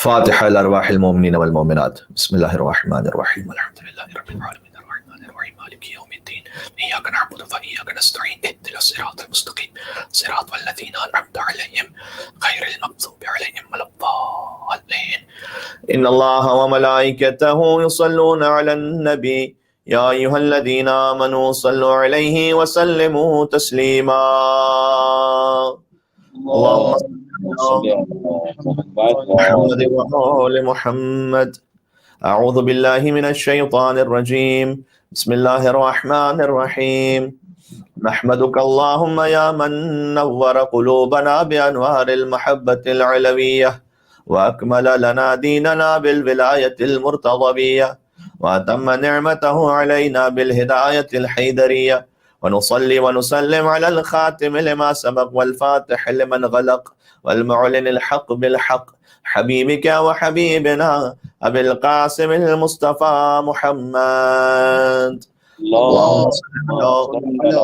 فاتحة لأرواح المؤمنين والمؤمنات. بسم الله الرحمن الرحيم. الحمد لله رب العالمين الرحمن الرحيم مالك يوم الدين إياك نعبد وإياك نستعين اهدنا الصراط المستقيم صراط الذين أنعمت عليهم غير المغضوب عليهم ولا الضالين. إن الله وملائكته يصلون على النبي يا أيها الذين آمنوا صلوا عليه وسلموا تسليما. اللهم صل على محمد وآل محمد. أعوذ بالله من الشيطان الرجيم. بسم الله الرحمن الرحيم. نحمدك اللهم يا من نور قلوبنا بأنوار المحبة العلوية وأكمل لنا ديننا بالولاية المرتضوية وأتم نعمته علينا بالهداية الحيدرية، ونصلي ونسلم على الخاتم لما سبق والفاتح لمن غلق والمعلن الحق بالحق حبيبك وحبيبنا أبي القاسم المصطفى محمد. اللهم صل على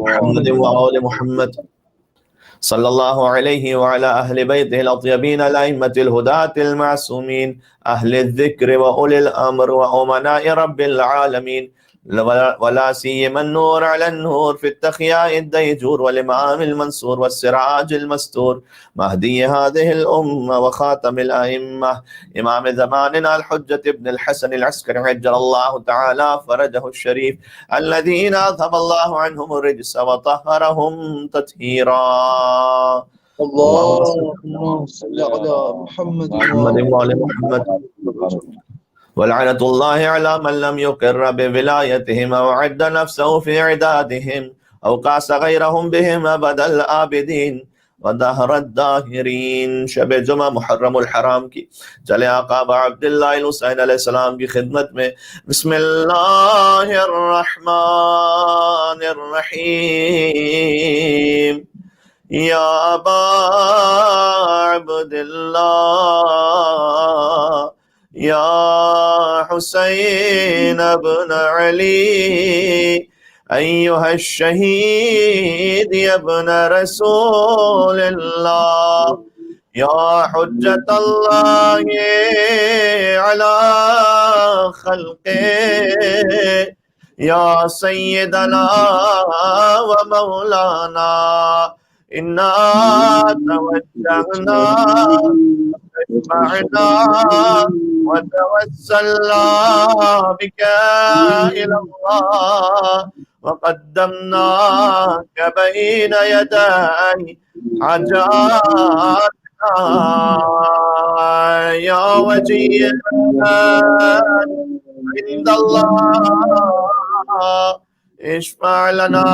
محمد وآل محمد صلى الله عليه وعلى أهل بيته الأطيبين الأئمة الهداة المعصومين أهل الذكر وأولي الأمر وأمناء رب العالمين، ولا سيما النور على النور في التخياء الديجور والإمام المنصور والسراج المستور مهدي هذه الأمة وخاتم الأئمة إمام زماننا الحجة ابن الحسن العسكري عجل الله تعالى فرجه الشريف الذين أذهب الله عنهم الرجس وطهرهم تطهيرا. اللهم صل على محمد وآل محمد. ولعنة الله على من لم يقر بولايتهم أو عد نفسه في عدادهم أو قاس غيرهم بهم أبد الآبدين ودهر الداهرين. شب جمعہ محرم الحرام کی چلے آقا عبداللہ الحسین علیہ السلام کی خدمت میں بسم اللہ الرحمن الرحیم. یا ابا عبداللہ یا حسین ابن علی ایها الشہید ابن رسول اللہ یا حجت اللہ علی خلقہ یا سیدنا و مولانا انا توجہنا اسمعنا وتوسلنا بك إلى الله وقدمناك بين يدي حاجاتنا يا وجيها عند الله اشفع لنا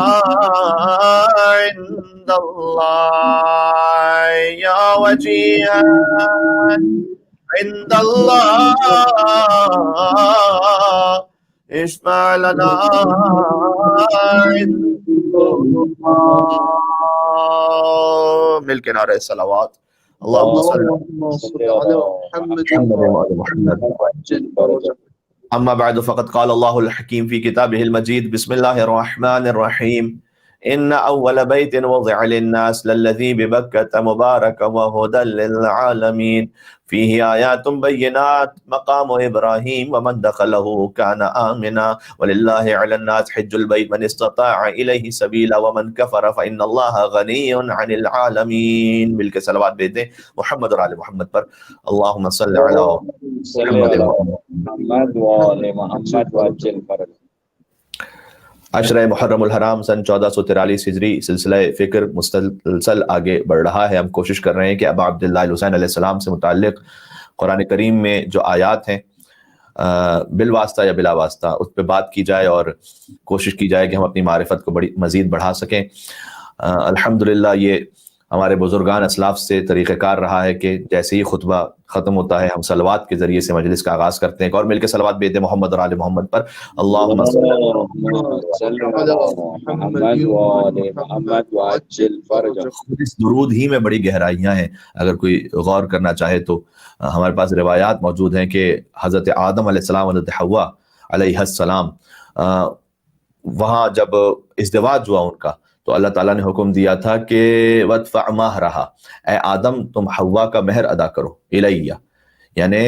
عند الله يا وجيها عند الله اشفع لنا عند الله. مل کے نعرہ صلوات. اللهم صل على محمد. اما بعد فقد قال الله الحكيم في كتابه المجيد بسم الله الرحمن الرحيم. إن أول بيت وضع للناس للذي ببكة مباركا وهدى للعالمين فيه آيات بينات مقام إبراهيم ومن دخله كان آمنا ولله على الناس حج البيت من استطاع إليه سبيلا ومن كفر فإن الله غني عن العالمين. مل کے صلوات بھیجیں محمد اور آل محمد پر. اللهم صل على محمد وآل محمد وعجل فرج. عشرہ محرم الحرام سن 1443 ہجری سلسلہ فکر مسلسل آگے بڑھ رہا ہے. ہم کوشش کر رہے ہیں کہ ابا عبداللہ الحسین علیہ السلام سے متعلق قرآن کریم میں جو آیات ہیں بالواسطہ یا بلا واسطہ اس پہ بات کی جائے اور کوشش کی جائے کہ ہم اپنی معرفت کو مزید بڑھا سکیں. الحمدللہ یہ ہمارے بزرگان اسلاف سے طریقہ کار رہا ہے کہ جیسے ہی خطبہ ختم ہوتا ہے ہم صلوات کے ذریعے سے مجلس کا آغاز کرتے ہیں. اور مل کے صلوات بھیجتے ہیں محمد اور آل محمد پر. اللہم صل علی محمد وعجل فرجہ. اس درود ہی میں بڑی گہرائیاں ہیں. اگر کوئی غور کرنا چاہے تو ہمارے پاس روایات موجود ہیں کہ حضرت آدم علیہ السلام اور حضرت حوا علیہ السلام وہاں جب ازدواج ہوا ان کا تو تو اللہ تعالیٰ نے حکم دیا تھا کہ وَدْفَعْ مَهْرَهَا، اے آدم تم حوا کا مہر ادا کرو، الیہ یعنی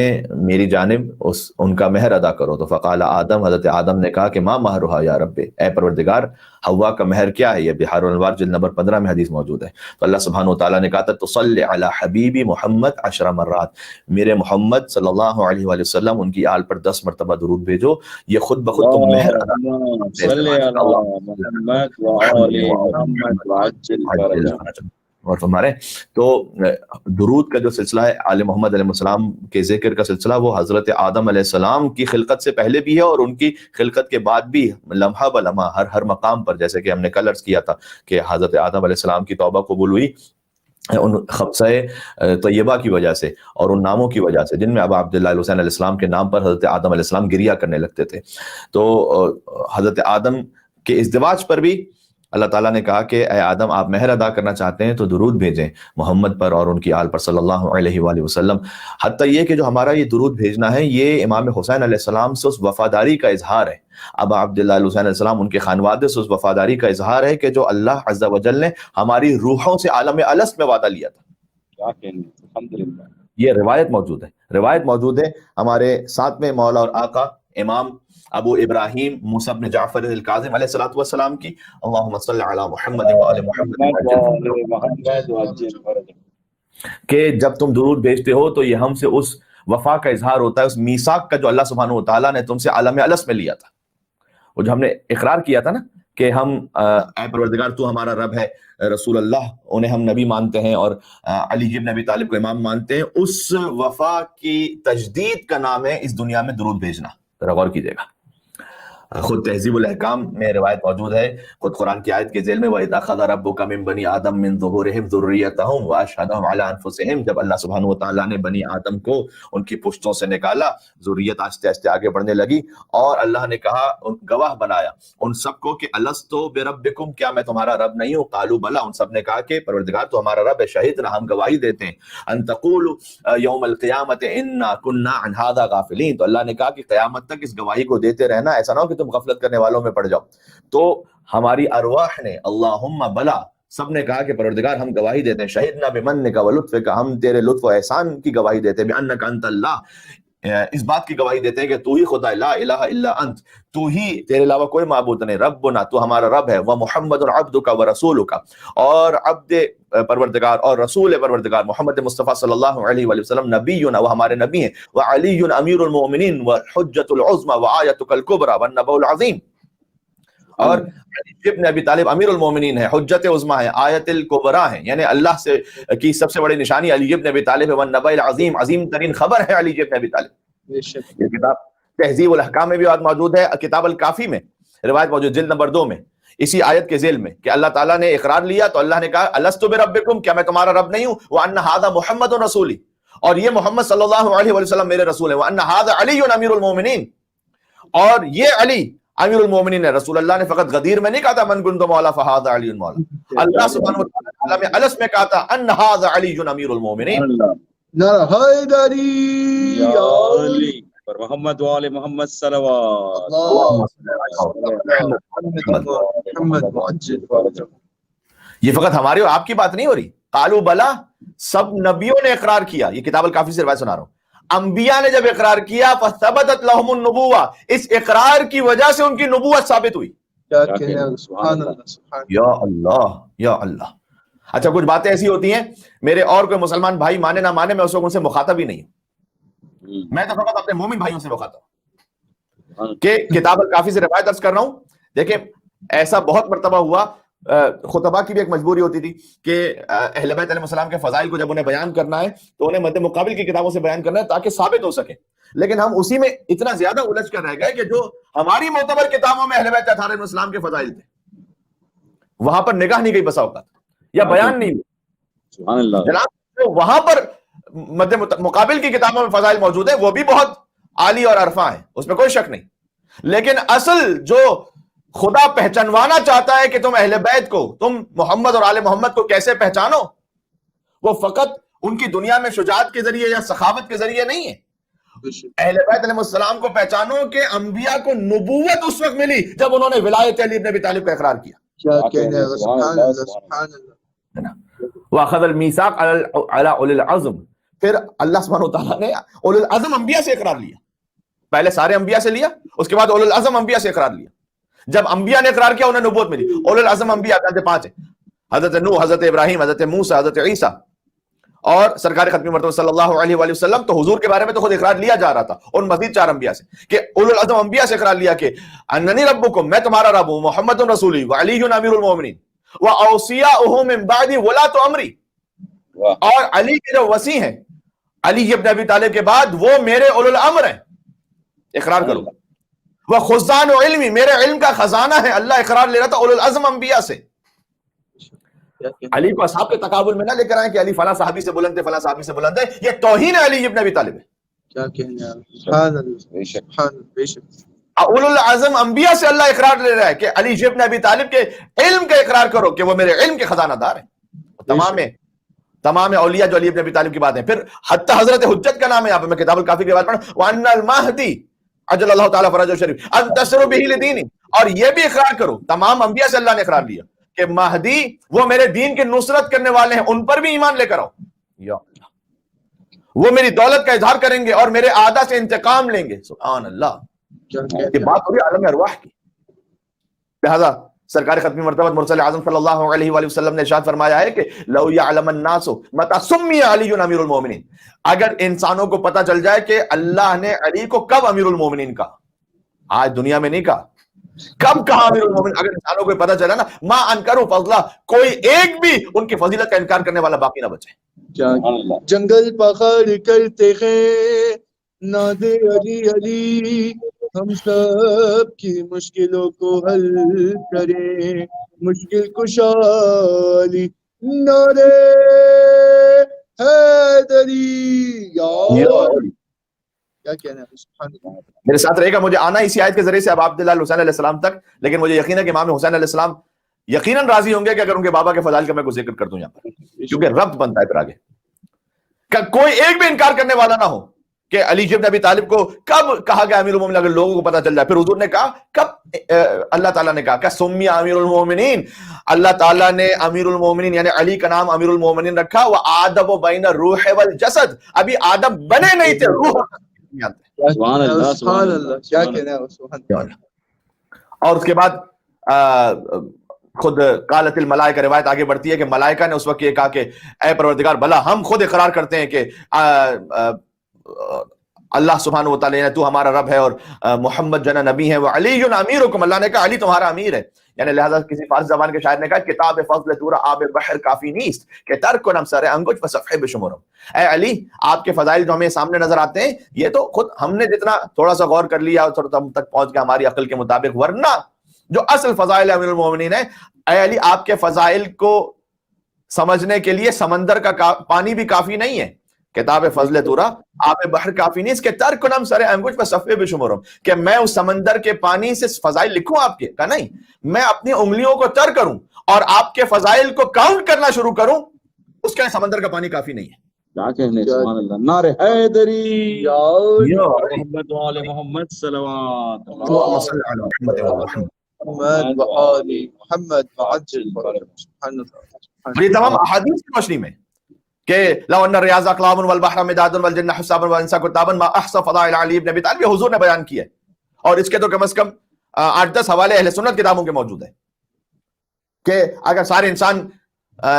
میری جانب ان کا مہر ادا کرو. تو فقال آدم، حضرت آدم نے کہا کہ ما مہرھا یا رب، اے پروردگار حوا کا مہر کیا ہے؟ یہ بحار الانوار جلد نمبر 15 میں حدیث موجود ہے. تو اللہ سبحانہ وتعالیٰ نے کہا تھا تصلی علی حبیبی محمد 10 مرات، میرے محمد صلی اللہ علیہ وآلہ وسلم ان کی آل پر 10 مرتبہ درود بھیجو. یہ خود بخود تم مہر ادا اور فرمارے. تو درود کا جو سلسلہ ہے آل محمد علیہ السلام کے ذکر کا سلسلہ، وہ حضرت آدم علیہ السلام کی خلقت سے پہلے بھی ہے اور ان کی خلقت کے بعد بھی، لمحہ بلمحہ ہر مقام پر، جیسے کہ ہم نے کل عرض کیا تھا کہ حضرت آدم علیہ السلام کی توبہ قبول ہوئی ان خبثہ طیبہ کی وجہ سے اور ان ناموں کی وجہ سے جن میں ابا عبداللہ حسین علیہ السلام کے نام پر حضرت آدم علیہ السلام گریہ کرنے لگتے تھے. تو حضرت آدم کے ازدواج پر بھی اللہ تعالیٰ نے کہا کہ اے آدم آپ مہر ادا کرنا چاہتے ہیں تو درود بھیجیں محمد پر اور ان کی آل پر صلی اللہ علیہ وآلہ وسلم. حتیٰ یہ کہ جو ہمارا یہ درود بھیجنا ہے یہ امام حسین علیہ السلام سے اس وفاداری کا اظہار ہے. ابا عبداللہ حسین علیہ السلام ان کے خانوادے سے اس وفاداری کا اظہار ہے کہ جو اللہ عز و جل نے ہماری روحوں سے عالم الست میں وعدہ لیا تھا. الحمدللہ یہ روایت موجود ہے ہمارے ساتویں مولا اور آقا امام ابو ابراہیم موسیٰ بن جعفر الکاظم علیہ السلام کی اللہم صلی علی محمد وآل محمد، کہ جب تم درود بھیجتے ہو تو یہ ہم سے اس وفا کا اظہار ہوتا ہے، اس میثاق کا جو اللہ سبحانہ وتعالیٰ نے تم سے عالم الست میں لیا تھا. وہ جو ہم نے اقرار کیا تھا نا کہ ہم اے پروردگار تو ہمارا رب ہے، رسول اللہ انہیں ہم نبی مانتے ہیں اور علی بن ابی طالب کو امام مانتے ہیں، اس وفا کی تجدید کا نام ہے اس دنیا میں درود بھیجنا. ذرا غور کیجیے گا. خود تہذیب الاحکام میں روایت موجود ہے، خود قرآن کی آیت کے ذیل میں وَإِذْ أَخَذَ رَبُّكَ مِن بَنِي آدَمَ مِن ظُهُورِهِمْ ذُرِّيَّتَهُمْ وَأَشْهَدَهُمْ عَلَىٰ أَنفُسِهِمْ، جب اللہ سبحانہ وتعالیٰ نے بنی آدم کو ان کی پشتوں سے نکالا، ذریت آہستہ آہستہ آگے بڑھنے لگی اور اللہ نے کہا گواہ بنایا ان سب کو کہ أَلَسْتُ بِرَبِّكُمْ، کیا میں تمہارا رب نہیں ہوں؟ قالوا بلا، ان سب نے کہا کہ پروردگار تو ہمارا رب ہے، شہدنا ہم گواہی دیتے ہیں، ان تقولوا یوم القیامت انا كنا عن هذا غافلین، تو اللہ نے کہا کہ قیامت تک اس گواہی کو دیتے رہنا، ایسا نہ ہو کہ تم غفلت کرنے والوں میں پڑ جاؤ. تو ہماری ارواح نے اللہم بلا سب نے کہا کہ پروردگار ہم گواہی دیتے ہیں، شہدنا بمنک و لطفک، ہم تیرے لطف و احسان کی گواہی دیتے ہیں، بانک انت اللہ، اس بات کی گواہی دیتے ہیں کہ تو ہی خدا ہے، لا الہ الا انت، تو ہی، تیرے علاوہ کوئی معبود نہیں، ربنا تو ہمارا رب ہے، ومحمد عبدک ورسولک، اور عبد پروردگار اور رسول پروردگار محمد مصطفیٰ صلی اللہ علیہ وآلہ وسلم نبینا، وہ ہمارے نبی ہیں، وعلی امیر المؤمنین والحجۃ العظمی وآیتک الکبریٰ والنبأ العظیم، اور علی ابن ابی طالب امیر المومنین ہے، حجت عظمیٰ ہے، آیت الکبریٰ ہے، یعنی اللہ سے کی سب سے بڑی نشانی علی ابن ابی طالب ہے، والنبأ العظیم، عظیم ترین خبر ہے علی ابن ابی طالب. یہ کتاب تہذیب الاحکام میں بھی بات موجود ہے، کتاب الکافی میں روایت موجود جلد نمبر 2 میں اسی آیت کے ذیل میں کہ اللہ تعالیٰ نے اقرار لیا تو اللہ نے کہا الستُ بربکم، کیا میں تمہارا رب نہیں ہوں؟ وان ھذا محمد رسولی، اور یہ محمد صلی اللہ علیہ وسلم میرے رسول ہیں، وان ھذا علی امیر المومنین، اور یہ علی امیر المومنین ہے. رسول اللہ نے فقط غدیر میں نہیں کہا تھا من کنت مولا فھذا علی مولا، اللہ سبحانہ وتعالیٰ نے الست میں کہا تھا ان ھذا علی امیر المومنین. نعرہ حیدری یا علی پر محمد وآل محمد صلوات. یہ فقط ہماری اور آپ کی بات نہیں ہو رہی، قالوا بلا، سب نبیوں نے اقرار کیا. یہ کتاب الکافی سے روایت سنا رہا ہوں. انبیاء نے جب اقرار کیا فثبتت لهم النبوہ، اس اقرار کی وجہ سے ان کی نبوت ثابت ہوئی. یا اللہ یا اللہ. اچھا کچھ باتیں ایسی ہوتی ہیں میرے اور کوئی مسلمان بھائی مانے نہ مانے، میں اس وقت ان سے مخاطب ہی نہیں ہوں، میں تو فقط اپنے مومن بھائیوں سے مخاطب ہوں. کہ کتاب الکافی سے روایت عرض کر رہا ہوں. دیکھیں ایسا بہت مرتبہ ہوا، خطبہ کی بھی ایک مجبوری ہوتی تھی کہ اہل بیت علیہ السلام کے فضائل کو جب انہیں بیان کرنا ہے تو انہیں مد مقابل کی کتابوں سے بیان کرنا ہے تاکہ ثابت ہو سکے. لیکن ہم اسی میں اتنا زیادہ الجھ کر رہ گئے کہ جو ہماری معتبر کتابوں میں اہل بیت اطہار علیہ السلام کے فضائل تھے وہاں پر نگاہ نہیں گئی بسا اوقات، یا بیان نہیں ہوئی. جناب وہاں پر مد مقابل کی کتابوں میں فضائل موجود ہیں، وہ بھی بہت عالی اور عرفاں ہیں، اس میں کوئی شک نہیں. لیکن اصل جو خدا پہچانوانا چاہتا ہے کہ تم اہل بیت کو، تم محمد اور آل محمد کو کیسے پہچانو، وہ فقط ان کی دنیا میں شجاعت کے ذریعے یا سخاوت کے ذریعے نہیں ہے. اہل بیت علیہ السلام کو پہچانو کہ انبیاء کو نبوت اس وقت ملی جب انہوں نے ولایت علی بن ابی طالب کا اقرار کیا. کیا کہنے ہیں، سبحان اللہ سبحان اللہ. واخذ المیثاق علی اولی العزم. پھر اللہ سبحانہ وتعالیٰ نے اولی العزم انبیاء سے اقرار لیا. پہلے سارے انبیاء سے لیا، اس کے بعد اولی العزم انبیاء سے اقرار لیا. جب انبیاء نے اقرار کیا انہیں نبوت ملی. اولی العزم انبیاء 5 ہیں، حضرت نوح، حضرت ابراہیم، حضرت موسیٰ، حضرت عیسیٰ. اور سرکار ختمی مرتبہ صلی اللہ علیہ وآلہ وسلم تو حضور کے بارے میں تو خود اقرار لیا جا رہا تھا، ان مزید 4 انبیاء سے کہ اولو العزم انبیاء سے اقرار لیا کہ اننی ربکم، میں تمہارا رب ہوں، محمد رسولی وعلی امیر المومنین واوصیاؤہ من بعدی ولاۃ امری. اور علی کے جو وصی ہیں، علی ابن ابی طالب کے بعد، وہ میرے اولو الامر ہیں. اقرار کرو. وہ خزان علمی، میرے علم کا خزانہ ہے. اللہ اقرار لے رہا تھا اولو العزم انبیاء سے. علی کو اصحاب کے تقابل میں نہ لے کر آئیں کہ علی فلاں صحابی سے بلند ہے، فلاں صحابی سے بلند ہے. یہ توہین ہے علی ابن ابی طالب. کیا کہنے ہیں، سبحان اللہ سبحان اللہ. بے شک اولو العزم انبیاء سے اللہ اقرار لے رہا ہے کہ علی ابن ابی طالب کے علم کا اقرار کرو کہ وہ میرے علم کے خزانہ دار ہیں. تمام اولیاء جو علی ابن ابی طالب کی بات ہیں. پھر حتی حضرت حجت کا نام ہے. یہاں پہ میں کتاب الکافی کے بعد پڑھا وَأَنَّ الْمَهْدِي عجل اللہ تعالیٰ فرجہ شریف ان تسروا بہ لدینی. اور یہ بھی اقرار کرو، تمام انبیاء سے اللہ نے اقرار لیا کہ مہدی وہ میرے دین کی نصرت کرنے والے ہیں، ان پر بھی ایمان لے کر آؤ. یا اللہ، وہ میری دولت کا اظہار کریں گے اور میرے اعداء سے انتقام لیں گے. سبحان اللہ. یہ بات ہوئی عالم ارواح کی. لہذا سرکار ختمی مرتبہ مرسل اعظم صلی اللہ علیہ وآلہ وسلم نے ارشاد فرمایا ہے کہ لو یعلم الناس متی سمی علی امیر المومنین. اگر انسانوں کو پتہ چل جائے کہ اللہ نے علی کو کب امیر المومنین کہا، آج دنیا میں نہیں کہا، کب کہا امیر المومنین، اگر انسانوں کو پتہ چلا نا، ما انکروا فضلہ، کوئی ایک بھی ان کی فضیلت کا انکار کرنے والا باقی نہ بچے. جنگل پخاڑ کرتے ہیں ناد علی علی، ہم سب کی مشکلوں کو حل کریں، مشکل کشا علی نعرے حیدری. کیا کہنا ہے، سبحان اللہ. میرے ساتھ رہے گا، مجھے آنا اسی آیت کے ذریعے سے اب عبداللہ حسین علیہ السلام تک، لیکن مجھے یقین ہے کہ امام حسین علیہ السلام یقیناً راضی ہوں گے کہ اگر ان کے بابا کے فضائل کا میں کوئی ذکر کر دوں یہاں پر، کیونکہ ربط بنتا ہے پھر آگے. کوئی ایک بھی انکار کرنے والا نہ ہو کہ علی ابن ابی طالب کو کب کہا گیا امیر المومنین، اگر لوگوں کو پتہ چل جائے. پھر حضور نے کہا کب، اللہ تعالیٰ نے کہا کہ سمی امیر المومنین، اللہ تعالیٰ نے امیر المومنین یعنی علی کا نام امیر المومنین رکھا. وہ آدم بین الروح والجسد، ابھی آدم بنے نہیں تھے، روح. سبحان اللہ سبحان اللہ. کیا کہنا ہے، سبحان اللہ. اور اس کے بعد خود قالت الملائکہ، روایت آگے بڑھتی ہے کہ ملائکہ نے اس وقت یہ کہا کہ اے پروردگار، بھلا ہم خود اقرار کرتے ہیں کہ اللہ سبحانہ و تعالیٰ تو ہمارا رب ہے اور محمد جنا نبی ہے، وعلی امیرکم، اللہ نے کہا علی تمہارا امیر ہے. یعنی لہذا کسی فارسی زبان کے شاعر نے کہا کتاب فضل تورا آب بحر کافی نیست کہ ترک کنم سر انگوش و صفحے بشمرم. اے علی، آپ کے فضائل جو ہمیں سامنے نظر آتے ہیں، یہ تو خود ہم نے جتنا تھوڑا سا غور کر لیا اور تھوڑا ہم تک پہنچ گیا ہماری عقل کے مطابق، ورنہ جو اصل فضائل امیر المومنین ہے، اے علی آپ کے فضائل کو سمجھنے کے لیے سمندر کا پانی بھی کافی نہیں ہے. کتاب فضل تورا آب بحر کافی نہیں، اس کے ترک کنم سر انگوش و صفحے بشمرم، کہ میں اس سمندر کے پانی سے فضائل لکھوں آپ کے، کہا نہیں، میں اپنی انگلیوں کو تر کروں اور آپ کے فضائل کو کاؤنٹ کرنا شروع کروں، اس کے سمندر کا پانی کافی نہیں ہے. کیا کہنے، سبحان اللہ. نعرہ حیدری یا محمد وآل محمد صلوات اللہم صل علی محمد و محمد. محمد وآل محمد وعجل فرجہ. سبحان اللہ. یہ تمام احادیث کی روشنی میں کہ لو ان الریاض اقلام والبحر مداد والجن حسابا والانس کتابا ما احصى فضائل علی ابن ابی طالب، یہ حضور نے بیان کیا ہے. اور اس کے تو کم از کم 8-10 حوالے اہل سنت کتابوں کے موجود ہیں کہ اگر سارے انسان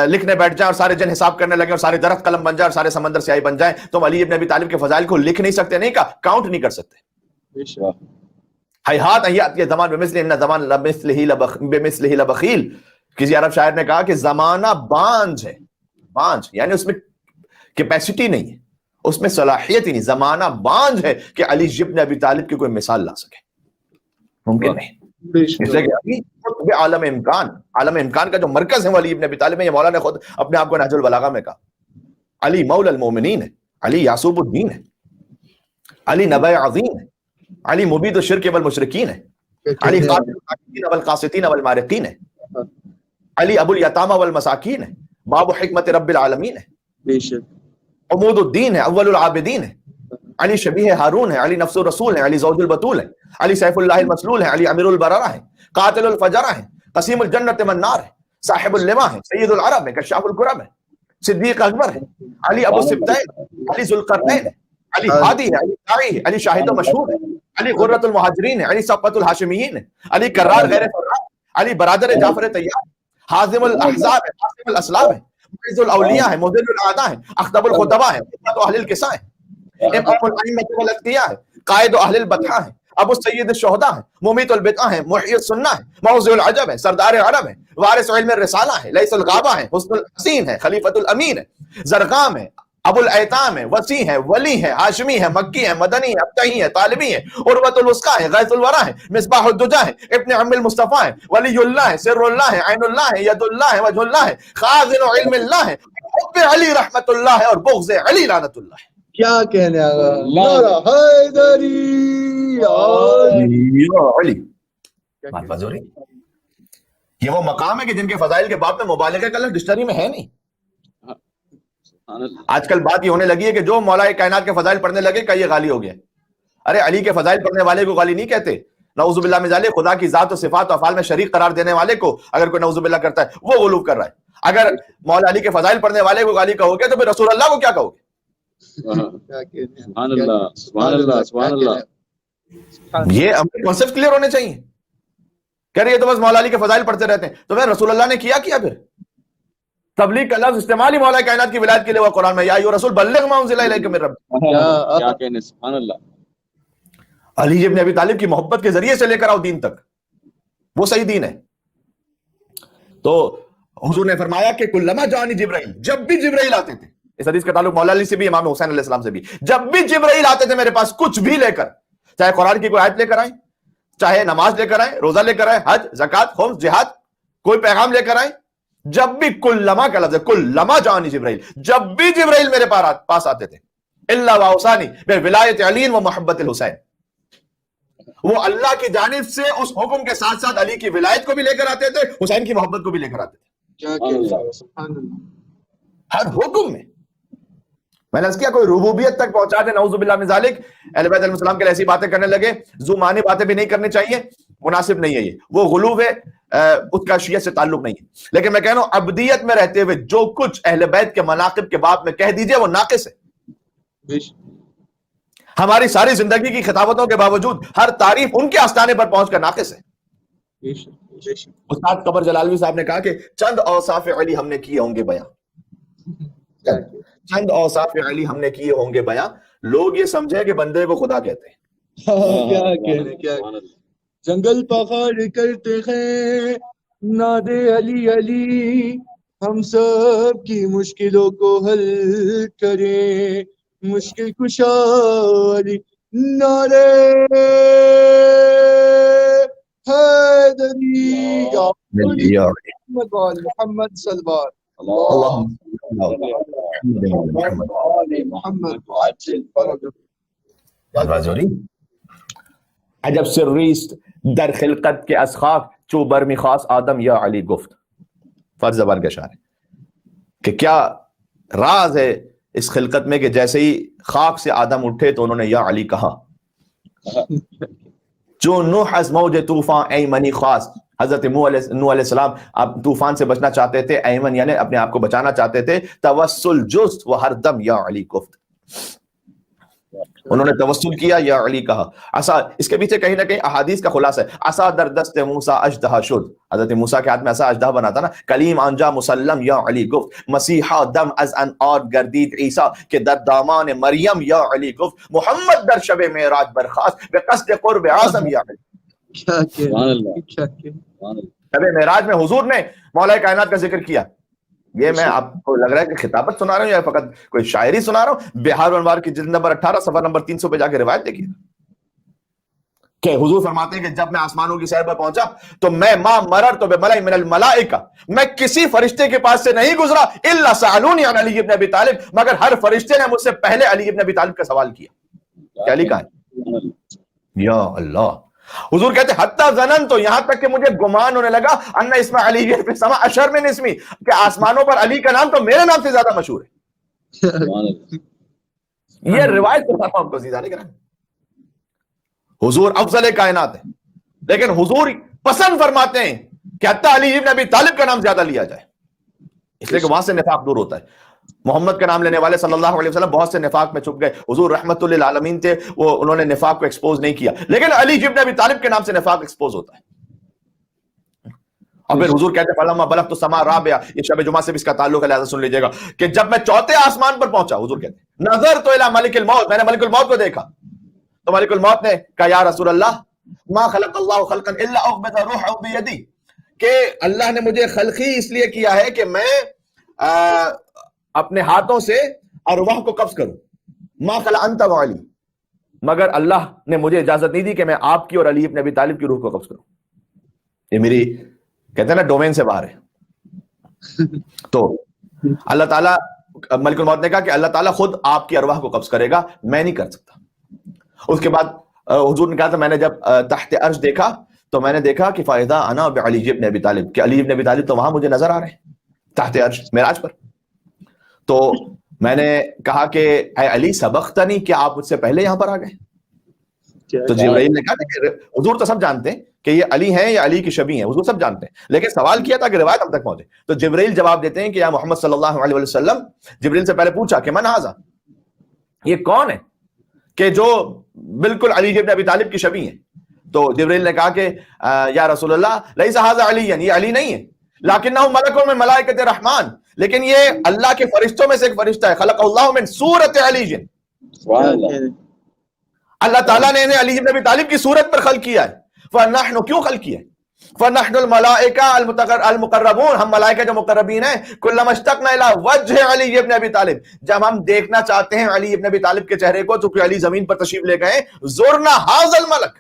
لکھنے بیٹھ جائیں اور سارے جن حساب کرنے لگے اور سارے درخت قلم بن جائیں اور سارے سمندر سیاہی بن جائیں، تو علی ابن ابی طالب کے فضائل کو لکھ نہیں سکتے، نہیں کہا کاؤنٹ نہیں کر سکتے. حیات حیات یہ زمان بمثلہ ان زمان بمثلہ لبخیل. کسی عرب شاعر نے کہا کہ زمانہ بانجھ ہے، بانجھ یعنی اس میں کیپیسٹی نہیں ہے، اس میں صلاحیت ہی نہیں. زمانہ بانجھ ہے کہ علی ابن ابی طالب کی کوئی مثال لا سکے، ممکن نہیں. اس لیے کہ ابھی عالم امکان، عالم امکان کا جو مرکز ہے وہ علی ابن ابی طالب ہے. یہ مولا نے خود اپنے آپ کو نہج البلاغہ میں کہا علی مولا المومنین ہے، علی یعصوب الدین ہے، علی نبی عظیم ہے، علی مبید الشرک والمشرکین ہے، علی قاتل القاتلین والقاسطین والمارقین ہے، علی ابو الیتامى والمساکین ہے، باب حکمت رب العالمین ہے، عمود الدین ہے، اول العابدین ہے، علی شبیہ ہارون ہے، علی نفس الرسول ہے، علی زوج البتول ہے، علی سیف اللہ المسلول ہے، علی امیر البررہ ہے، قاتل الفجرہ ہے، قسیم الجنت والنار ہے, صاحب اللواء ہے, سید العرب ہے, کشاف الکرب ہے, صدیق اکبر ہے, علی ابو السبتین, علی ذوالقرنین ہے, علی ہادی ہے, علی داعی ہے, علی شاہد و مشہور ہے, علی غرۃ المہاجرین ہے, علی صفوۃ الہاشمیین ہے, علی کرار غیر فرار, علی برادر جعفر طیار, حازم الاحزاب ہے, حازم الاسلام ہے, معز الاولیاء ہے, مذل الاعداء ہے, اخطب الخطباء ہے, قدوۃ اہل القصاء ہے, امام الائمۃ والاتقیاء ہے, قائد اہل البطحاء ہے, ابو السید الشہداء ہے, ممیت البدعہ ہے, محیی السنہ ہے, موضع العجب ہے, سردار عرب ہے, وارث علم الرسالہ ہے, لیث الغابہ ہے, حسن الحسین ہے, خلیفۃ الامین ہے, زرقام ہے, ابو الایتام ہے, وسیع ہے, ولی ہے, ہاشمی ہے, مکی ہے, مدنی ہے, ابتہی ہے, طالبی ہے, عروۃ الوثقی ہے, غیث الورا ہے, مصباح الدجا ہے, ابن عم المصطفیٰ ہے, ولی اللہ ہے, سر اللہ ہے, عین اللہ ہے, ید اللہ ہے, وجہ اللہ ہے, خازن علم اللہ ہے, حب علی رحمت اللہ ہے, اور بغض علی لعنت اللہ ہے. کیا کہنے آگا نعرہ حیدری علی بات بات ہو رہی. یہ وہ مقام ہے کہ جن کے فضائل کے باب میں مبالغہ کا لفظ ڈکشنری میں ہے نہیں. آج کل بات یہ ہونے لگی ہے کہ جو مولا کائنات کے فضائل پڑھنے لگے کہ یہ غالی ہو گیا. ارے علی کے فضائل پڑھنے والے کو غالی نہیں کہتے. نعوذ باللہ من ذالک, خدا کی ذات و صفات و افعال میں شریک قرار دینے والے کو اگر کوئی نعوذ باللہ کرتا ہے وہ غلو کر رہا ہے. اگر مولا علی کے فضائل پڑھنے والے کو غالی کہو گے تو پھر رسول اللہ کو کیا کہو گے؟ سبحان اللہ سبحان اللہ سبحان اللہ. یہ ہمیں کانسیپٹ کلیئر ہونے چاہیے. کہہ رہی ہے تو بس مولا علی کے فضائل پڑھتے رہتے ہیں. تو پھر رسول اللہ نے کیا پھر تبلیغ کا لفظ استعمال ہی مولا کائنات کی ولایت کے لیے ہوا قرآن میں, یا ایھا رسول بلغ ما انزل الیک من ربک. کیا کہنے, سبحان اللہ. علی ابن ابی طالب کی محبت کے ذریعے سے لے کر آؤ دین تک, وہ صحیح دین ہے. تو حضور نے فرمایا کہ کلما جانی جبرائیل, جب بھی جبرائیل آتے تھے, اس حدیث کا تعلق مولا علی سے بھی, امام حسین علیہ السلام سے بھی, جب بھی جبرائیل آتے تھے میرے پاس کچھ بھی لے کر, چاہے قرآن کی کوئی آیت لے کر آئیں, چاہے نماز لے کر آئیں, روزہ لے کر آئیں, حج زکات خمس جہاد, کوئی پیغام لے کر آئیں, جب بھی کلما کا لفظ ہے, کلما جانی جبرائیل, جب بھی جبرائیل میرے پاس آتے تھے, الا واوصانی بولایت علی و محبت الحسین, وہ اللہ کی جانب سے اس حکم کے ساتھ ساتھ علی کی ولایت کو بھی لے کر آتے تھے, حسین کی محبت کو بھی لے کر آتے تھے. کیا کہنے سبحان اللہ. ہر حکم میں نے کیا کوئی ربوبیت تک پہنچا دے, نعوذ باللہ من ذالک, اہل بیت علیہ السلام کے لیے ایسی باتیں کرنے لگے, زمانی باتیں بھی نہیں کرنی چاہیے, مناسب نہیں ہے, یہ وہ غلو ہے, اس کا شیعہ سے تعلق نہیں ہے. لیکن میں کہہ رہا ہوں ابدیت میں رہتے ہوئے جو کچھ اہل بیت کے مناقب کے باب میں کہہ دیجئے وہ ناقص ہے. ہماری ساری زندگی کی خطابتوں کے باوجود ہر تعریف ان کے آستانے پر پہنچ کر ناقص ہے. استاد قمر جلالوی صاحب نے کہا کہ چند اوصاف علی ہم نے کیے ہوں گے بیان, چند اوصاف علی ہم نے کیے ہوں گے بیان, لوگ یہ سمجھے کہ بندے کو خدا کہتے ہیں. کیا کہنے, کیا جنگل پہاڑ کرتے ہیں ناد علی علی, ہم سب کی مشکلوں کو حل کرے, مشکل کشا علی, نعرے حیدری یا محمد صلی اللہ عجب سریست در خلقت کے از خاک چو برمی خاص آدم یا علی گفت. فرض زبان کا اشارہ کہ کیا راز ہے اس خلقت میں کہ جیسے ہی خاک سے آدم اٹھے تو انہوں نے یا علی کہا. جو نوح از موج طوفان ایمنی خواست, حضرت نوح علیہ السلام آپ طوفان سے بچنا چاہتے تھے, ایمن یعنی اپنے آپ کو بچانا چاہتے تھے, توسل جست و ہر دم یا علی گفت, انہوں نے توسل کیا یا علی کہا. عصا, اس کے پیچھے کہیں نہ کہیں احادیث کا خلاصہ ہے, عصا در دست موسیٰ اژدہا شد, حضرت موسیٰ کے ہاتھ میں عصا اژدہا بنا تھا نا, کلیم آنجا مسلم یا علی گفت, مسیحا دم از ان اور گردید عیسیٰ کہ در دامان مریم یا علی گفت, محمد در شب معراج برخاست بے قصد قرب اعظم یا علی. شب معراج میں حضور نے مولا کائنات کا ذکر کیا. یہ میں آپ کو لگ رہا ہے کہ خطابت سنا رہا ہوں یا فقط کوئی شاعری سنا رہا ہوں؟ بہار انوار کی جلد نمبر 18 صفحہ نمبر 300 پہ جا کے روایت دیکھیے کہ حضور فرماتے ہیں کہ جب میں آسمانوں کی سیر پر پہنچا تو میں ما مررت بملئ من الملائکہ, میں کسی فرشتے کے پاس سے نہیں گزرا, الا سألونی عن علی ابن ابی طالب, مگر ہر فرشتے نے مجھ سے پہلے علی ابن ابی طالب کا سوال کیا. کیا علی کہا ہے؟ یا اللہ. حضور کہتے حتیٰ ظننت, تو یہاں تک کہ مجھے گمان ہونے لگا, ان اسم علی فی السماء اشر من اسمی, کہ آسمانوں پر علی کا نام تو میرے نام سے زیادہ مشہور ہے. یہ روایت بتاتا ہوں آپ کو سیدھا نہیں کرنا. حضور افضل کائنات ہے, لیکن حضور پسند فرماتے ہیں کہ حتیٰ علی ابن ابی طالب کا نام زیادہ لیا جائے، اس لیے کہ وہاں سے نفاق دور ہوتا ہے۔ محمد کا نام لینے والے صلی اللہ علیہ وسلم بہت سے نفاق میں چھپ گئے، حضور رحمت للعالمین تھے، وہ انہوں نے نفاق کو ایکسپوز نہیں کیا، لیکن علی ابن ابی طالب کے نام سے نفاق ایکسپوز ہوتا ہے۔ اور پھر حضور کہتے ہیں فلما بلغت السماء الرابعہ، یہ شب جمعہ سے بھی اس کا تعلق ہے، لہذا سن لیجیے گا، کہ جب میں چوتھے آسمان پر پہنچا، حضور کہتے ہیں نظرت الی ملک الموت، میں نے ملک الموت کو دیکھا، تو ملک الموت نے کہا یا رسول اللہ ما خلق اللہ خلقا الا اقبض روحه بیدی، کہ اللہ نے مجھے خلق ہی اس لیے کیا ہے کہ میں اپنے ہاتھوں سے ارواح کو قبض کروں، ما خلق انت وعلی، مگر اللہ نے مجھے اجازت نہیں دی کہ میں آپ کی اور علی ابن ابی طالب کی روح کو قبض کروں، یہ میری کہتے ہیں نا ڈومین سے باہر ہے۔ تو اللہ تعالیٰ، ملک الموت نے کہا کہ اللہ تعالیٰ خود آپ کی ارواح کو قبض کرے گا، میں نہیں کر سکتا۔ اس کے بعد حضور نے کہا تھا میں نے جب تحت عرش دیکھا تو میں نے دیکھا کہ فائدہ انا بعلی ابن ابی طالب، کہ علی ابن ابی طالب تو وہاں مجھے نظر آ رہے ہیں تحت عرش معراج پر۔ تو میں نے کہا کہ اے علی سبقتنی، کہ آپ مجھ سے پہلے یہاں پر آ گئے؟ تو جبرائیل نے کہا کہ حضور تو سب جانتے ہیں کہ یہ علی ہیں یا علی کی شبیہ ہیں، حضور سب جانتے ہیں، لیکن سوال کیا تھا کہ روایت ہم تک پہنچے۔ تو جبرائیل جواب دیتے ہیں کہ یا محمد صلی اللہ علیہ وسلم، جبرائیل سے پہلے پوچھا کہ من ھذا، یہ کون ہے کہ جو بالکل علی ابن ابی طالب کی شبیہ ہیں؟ تو جبرائیل نے کہا کہ یا رسول اللہ لیس ھذا علی، یہ علی نہیں ہے، لکنہ ملک من ملائکۃ الرحمن، لیکن یہ اللہ کے فرشتوں میں سے ایک فرشتہ ہے، خلق اللہ من صورت علی، اللہ تعالیٰ نے انہیں علی ابن ابی طالب کی صورت پر خلق کیا ہے۔ فنحن، کیوں خلق کیا ہے؟ فنحن الملائکہ المقربون، ہم ملائکہ جو مقربین ہیں، کلما اشتقنا الی وجہ علی ابن ابی طالب، جب ہم دیکھنا چاہتے ہیں علی ابن ابی طالب کے چہرے کو، تو کہ علی زمین پر تشریف لے گئے، زورنا ھذا الملک،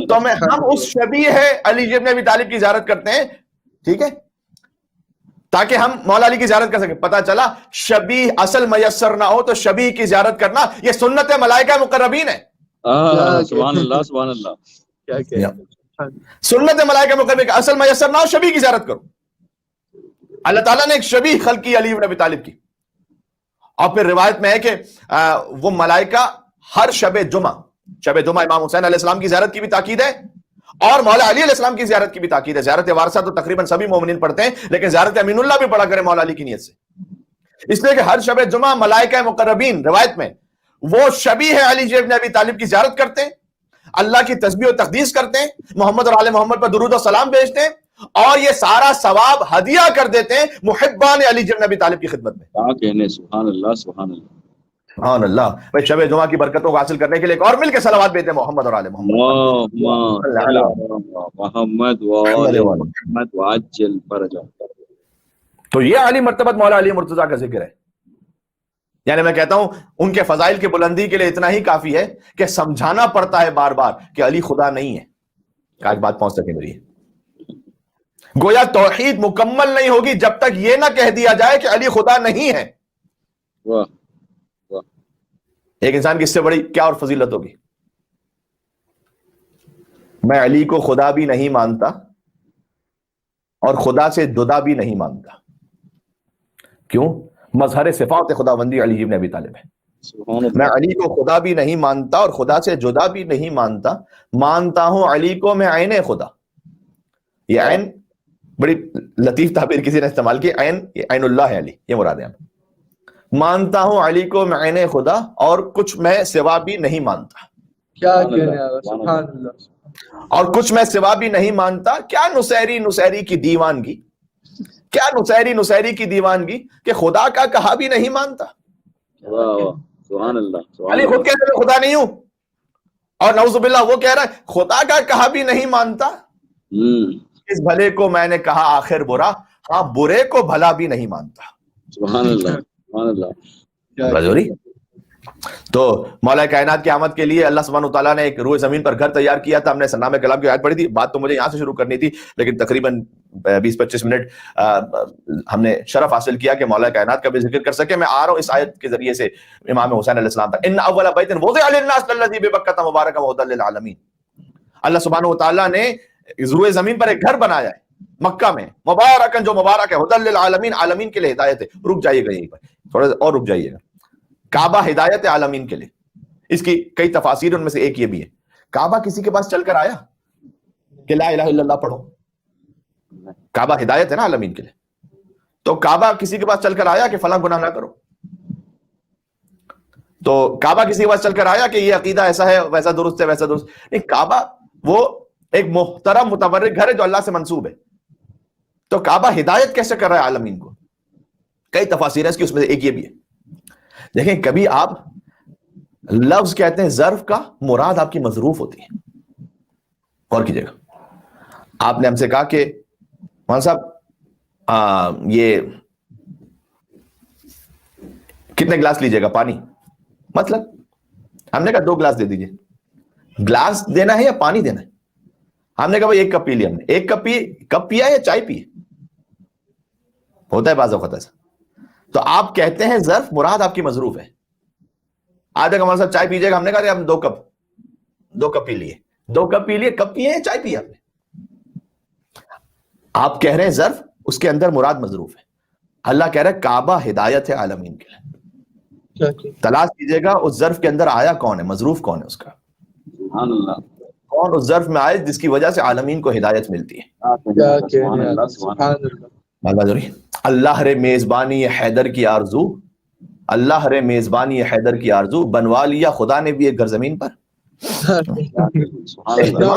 تو ہم اس شبیہ علی ابن ابی طالب کی زیارت کرتے ہیں، ٹھیک ہے، تاکہ ہم مولا علی کی زیارت کر سکیں۔ پتہ چلا شبیہ اصل میسر نہ ہو تو شبیہ کی زیارت کرنا یہ سنت ملائکہ مقربین ہے۔ سبحان اللہ سبحان اللہ، کیا سنت ملائکہ مقربین کا اصل میسر نہ ہو شبیہ کی زیارت کرو۔ اللہ تعالیٰ نے ایک شبیہ خلق کی علی ابن ابی طالب کی، اور پھر روایت میں ہے کہ وہ ملائکہ ہر شب جمعہ امام حسین علیہ السلام کی زیارت کی بھی تاکید ہے، اور مولا علی علیہ السلام کی زیارت کی بھی تاکید ہے۔ زیارت وارثہ تو تقریباً سبھی مومنین پڑھتے ہیں، لیکن زیارت امین اللہ بھی پڑھا کرے مولا علی کی نیت سے، اس لیے کہ ہر شب جمعہ ملائکہ مقربین روایت میں وہ شبیہ علی ابن ابی طالب کی زیارت کرتے ہیں، اللہ کی تسبیح و تقدیس کرتے ہیں، محمد اور آل محمد پر درود و سلام بھیجتے ہیں، اور یہ سارا ثواب ہدیہ کر دیتے ہیں محبان علی ابن ابی طالب کی خدمت میں۔ کیا کہنے، سبحان اللہ سبحان اللہ سبحان اللہ۔ بھائی شب جمعہ کی برکتوں کو حاصل کرنے کے لیے ایک اور مل کے صلوات بھیجتے ہیں محمد اور آل محمد، محمد محمد وعجل فرجہ۔ تو یہ علی مرتبت مولا علی مرتضیٰ کا ذکر ہے۔ یعنی میں کہتا ہوں ان کے فضائل کی بلندی کے لیے اتنا ہی کافی ہے کہ سمجھانا پڑتا ہے بار بار کہ علی خدا نہیں ہے، آج بات پہنچ سکے میری۔ گویا توحید مکمل نہیں ہوگی جب تک یہ نہ کہہ دیا جائے کہ علی خدا نہیں ہے۔ واہ، ایک انسان کی اس سے بڑی کیا اور فضیلت ہوگی؟ میں علی کو خدا بھی نہیں مانتا اور خدا سے جدا بھی نہیں مانتا۔ کیوں؟ مظہر صفات خداوندی علی ابن ابی طالب ہے۔ سبحان اللہ۔ میں علی کو خدا بھی نہیں مانتا اور خدا سے جدا بھی نہیں مانتا، مانتا ہوں علی کو میں عین خدا۔ یہ عین بڑی لطیف تعبیر کسی نے استعمال کی، عین، یہ عین اللہ ہے علی، یہ مراد ہے۔ مانتا ہوں علی کو میں عین خدا اور کچھ میں سوا بھی نہیں مانتا۔ کیا کہنے آگا، سبحان اللہ۔ اور کچھ میں سوا بھی نہیں مانتا، کیا نصیری کی دیوانگی، کیا نصیری کی دیوانگی کہ خدا کا کہا بھی نہیں مانتا۔ واہ واہ، سبحان اللہ سبحان علی اللہ۔ خود کہتے ہیں خدا نہیں ہوں، اور نعوذ باللہ وہ کہہ رہا ہے خدا کا کہا بھی نہیں مانتا۔ اس بھلے کو میں نے کہا آخر برا، ہاں برے کو بھلا بھی نہیں مانتا۔ سبحان اللہ سبحان اللہ۔ رجوری۔ تو مولا کائنات کی آمد کے لیے اللہ سبحانہ وتعالیٰ نے ایک روئے زمین پر گھر تیار کیا تھا۔ ہم نے سرنامہ کلام کی آیت پڑھی تھی، بات تو مجھے یہاں سے شروع کرنی تھی، لیکن تقریباً 20-25 منٹ ہم نے شرف حاصل کیا کہ مولا کائنات کا بھی ذکر کر سکے۔ میں آ رہا ہوں اس آیت کے ذریعے سے امام حسین علیہ السلام تک۔ ان اول بیت وضع للناس الذی ببکۃ مبارکا وہدی للعالمین۔ اللہ سبحانہ وتعالیٰ نے روئے زمین پر ایک گھر بنایا ہے مکہ میں، مبارکن، جو مبارک ہے، ہدی للعالمین، عالمین کے لیے ہدایت ہے۔ رک جائیے گا یہیں پر، تھوڑا اور رک جائیے گا۔ کعبہ ہدایت عالمین کے لیے، اس کی کئی تفاسیر، ان میں سے ایک یہ بھی ہے۔ کعبہ کسی کے پاس چل کر آیا؟ کہ لا الہ الا اللہ پڑھو. کعبہ ہدایت ہے نا عالمین کے لیے. تو کعبہ کسی کے پاس چل کر آیا کہ فلاں گناہ نہ کرو؟ تو کعبہ کسی کے پاس چل کر آیا کہ یہ عقیدہ ایسا ہے ویسا درست ہے ویسا درست نہیں. کعبہ وہ ایک محترم متبرک گھر ہے جو اللہ سے منسوب ہے. تو کعبہ ہدایت کیسے کر رہا ہے عالمین کو؟ کئی تفاسیر ہیں اس کی، اس میں سے ایک یہ بھی ہے. دیکھیں کبھی آپ لفظ کہتے ہیں ظرف کا، مراد آپ کی مظروف ہوتی ہے. غور کیجیے گا. آپ نے ہم سے کہا کہ مولانا صاحب یہ کتنے گلاس لیجیے گا پانی؟ مطلب ہم نے کہا 2 گلاس دے دیجیے. گلاس دینا ہے یا پانی دینا ہے؟ ہم نے کہا بھائی 1 کپ پی لیا. ہم نے 1 کپ پیا یا چائے پی؟ ہوتا ہے بعض اوقات ایسا. تو آپ کہتے ہیں ظرف، مراد آپ کی مظروف ہے. آج ہمارے ساتھ چائے پیجیے گا. ہم نے کہا ہم 2 کپ پی لیے. 2 کپ پی لیے، کپ پیے یا چائے پی آپ نے؟ آپ کہہ رہے ہیں ظرف، اس کے اندر مراد مظروف ہے. اللہ کہہ رہا ہے کعبہ ہدایت ہے عالمین کے لیے. تلاش کیجیے گا اس ظرف کے اندر آیا کون ہے، مظروف کون ہے اس کا. سبحان اللہ. کون اس ظرف میں آئے جس کی وجہ سے عالمین کو ہدایت ملتی ہے. سبحان اللہ. سبحان اللہ. اللہ رے میزبانی حیدر کی آرزو، اللہ رے میزبانی حیدر کی آرزو، بنوا لیا خدا نے بھی ایک گھر زمین پر. سبحان اللہ.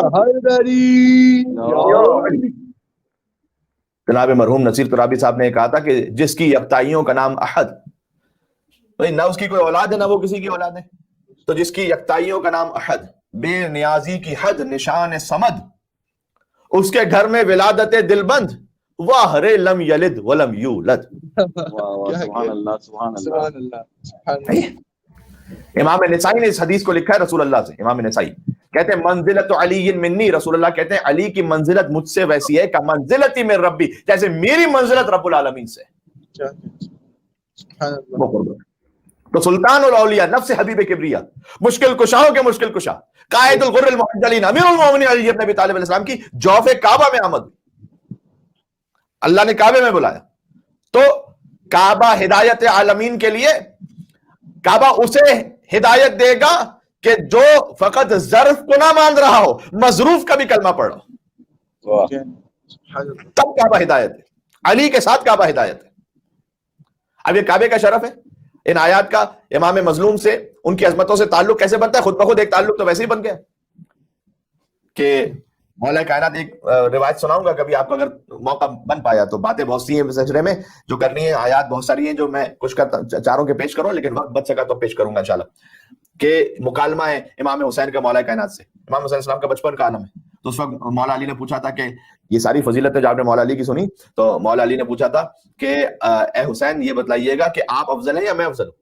جناب مرحوم نصیر ترابی صاحب نے کہا تھا کہ جس کی یکتائیوں کا نام احد، نہ اس کی کوئی اولاد ہے نہ وہ کسی کی اولاد ہے. تو جس کی یکتائیوں کا نام احد، بے نیازی کی حد، نشان صمد، اس کے گھر میں ولادت دل بند، واہ رے لم یلد ولم یولد. سبحان اللہ. سبحان اللہ. امام نسائی نے اس حدیث کو لکھا ہے رسول اللہ سے. امام نسائی کہتے ہیں منزلت علی منی، رسول اللہ کہتے ہیں علی کی منزلت مجھ سے ویسی ہے کہ منزلتی من ربی، جیسے میری منزلت رب العالمین سے. تو سلطان الاولیاء، نفس حبیب کبریا، مشکل کشاؤں کے مشکل کشا، قائد الغر المحجلین، امیر المومنین علی ابن ابی طالب علیہ السلام کی جوف کعبہ میں آمد. اللہ نے کعبے میں بلایا. تو کعبہ ہدایت عالمین کے لیے، کعبہ اسے ہدایت دے گا کہ جو فقط ظرف کو نہ مان رہا ہو، مظروف کا بھی کلمہ پڑھ رہا ہو، تب کعبہ ہدایت ہے. علی کے ساتھ کعبہ ہدایت ہے. اب یہ کعبے کا شرف ہے. ان آیات کا امام مظلوم سے، ان کی عظمتوں سے تعلق کیسے بنتا ہے؟ خود بخود ایک تعلق تو ویسے ہی بن گیا کہ مولا کائنات، ایک روایت سناؤں گا کبھی آپ کو اگر موقع بن پایا تو. باتیں بہت سی ہیں سلسلے میں جو کرنی ہے، آیات بہت ساری ہیں جو میں کچھ چاروں کے پیش کروں، لیکن وقت بچ سکا تو پیش کروں گا انشاءاللہ. کہ مکالمہ ہے امام حسین کا مولا کائنات سے. امام حسین السلام کا بچپن کا عالم ہے. تو اس وقت مولا علی نے پوچھا تھا کہ یہ ساری فضیلتیں جو آپ نے مولا علی کی سنی، تو مولا علی نے پوچھا تھا کہ اے حسین یہ بتلائیے گا کہ آپ افضل ہیں یا میں افضل ہوں.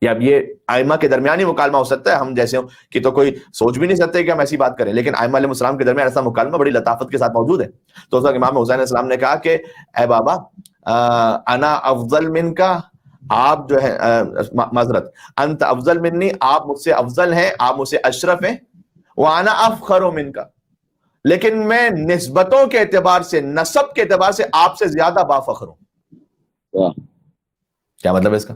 یا اب یہ ائمہ کے درمیان ہی مکالمہ ہو سکتا ہے، ہم جیسے ہوں کہ تو کوئی سوچ بھی نہیں سکتے کہ ہم ایسی بات کریں، لیکن ائمہ علیہ السلام کے درمیان ایسا مکالمہ بڑی لطافت کے ساتھ موجود ہے. تو اس وقت امام حسین علیہ السلام نے کہا کہ اے بابا، انا افضل من کا، آپ جو ہے معذرت، انت افضل منی، آپ مجھ سے افضل ہیں، آپ مجھ سے اشرف ہیں، وانا افخر من کا، لیکن میں نسبتوں کے اعتبار سے، نسب کے اعتبار سے آپ سے زیادہ بافخر ہوں. کیا مطلب ہے اس کا؟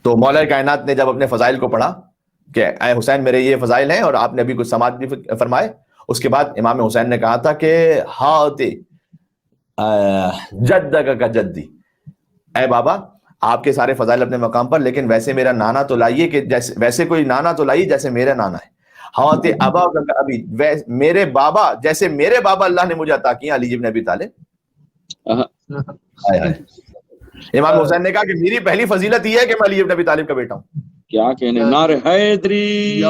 تو مولا کائنات نے جب اپنے فضائل کو پڑھا کہ اے حسین میرے یہ فضائل ہیں، اور آپ نے ابھی کچھ سماعت بھی فرمائے، اس کے بعد امام حسین نے کہا تھا کہ ہاتے جدک کا جدی، اے بابا آپ کے سارے فضائل اپنے مقام پر، لیکن ویسے میرا نانا تو لائیے کہ جیسے، ویسے کوئی نانا تو لائیے جیسے میرا نانا ہے. ہاتے ابا کا ابھی، میرے بابا جیسے میرے بابا اللہ نے مجھے عطا کیا، علی بن ابی طالب. امام حسین نے کہا کہ میری پہلی فضیلت یہ ہے کہ میں علی بن ابی طالب کا بیٹا ہوں. کیا کہنے، نعرہ حیدری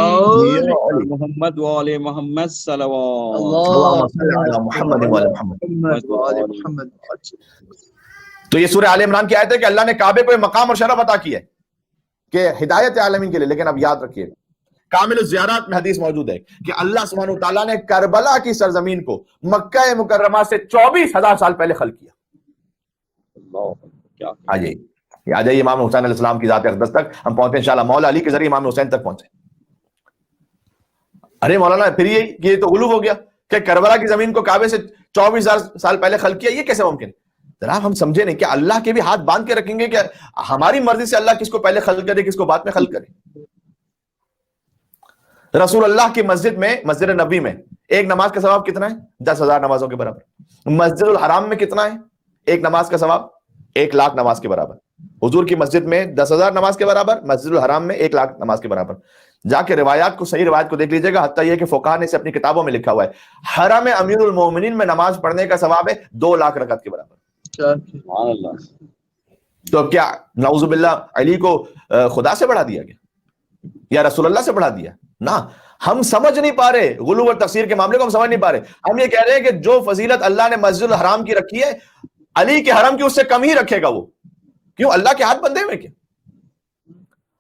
محمد وآل محمد صلوات. اللہم صلی علی محمد وآل محمد. تو یہ سورہ آل عمران کی آیت ہے کہ اللہ نے کعبے کو مقام اور شرف عطا کی ہے کہ ہدایت عالمین کے لیے. لیکن اب یاد رکھیے، کامل الزیارات میں حدیث موجود ہے کہ اللہ سبحانہ وتعالیٰ نے کربلا کی سرزمین کو مکہ مکرمہ سے 24,000 سال پہلے خلق کیا. آ جائیے امام حسین علیہ السلام کی ذات اقدس تک ہم پہنچے انشاءاللہ. مولا علی کے ذریعے امام حسین تک پہنچے. ارے مولانا پھر یہ تو غلو ہو گیا کہ کربلا کی زمین کو کعبے سے 24,000 سال پہلے خلق کیا، یہ کیسے ممکن ہے؟ جناب ہم سمجھے نہیں کہ اللہ کے بھی ہاتھ باندھ کے رکھیں گے کہ ہماری مرضی سے اللہ کس کو پہلے خلق کرے کس کو بعد میں خلق کرے. رسول اللہ کی مسجد میں، مسجد نبی میں ایک نماز کا ثواب کتنا ہے؟ 10,000 نمازوں کے برابر۔ مسجد الحرام میں کتنا ہے ایک نماز کا ثواب؟ 1,00,000 نماز کے برابر۔ حضور کی مسجد میں 10,000 نماز کے برابر، مسجد الحرام میں 1,00,000 نماز کے برابر۔ جا کے روایات کو، صحیح روایت کو دیکھ لیجیے گا، حتیٰ یہ کہ فقہا نے اسے اپنی کتابوں میں لکھا ہوا ہے، حرم امیر المومنین میں نماز پڑھنے کا ثواب ہے 2,00,000 رکعت کے برابر۔ سبحان اللہ۔ تو اب کیا نعوذ باللہ علی کو خدا سے بڑھا دیا گیا یا رسول اللہ سے بڑھا دیا؟ نہ، ہم سمجھ نہیں پا رہے غلو اور تقصیر کے معاملے کو، ہم سمجھ نہیں پا رہے۔ ہم یہ کہہ رہے ہیں کہ جو فضیلت اللہ نے مسجد الحرام کی رکھی ہے، علی کے حرم کی اس سے کم ہی رکھے گا وہ۔ کیوں؟ اللہ کے ہاتھ بندے ہوئے کیا؟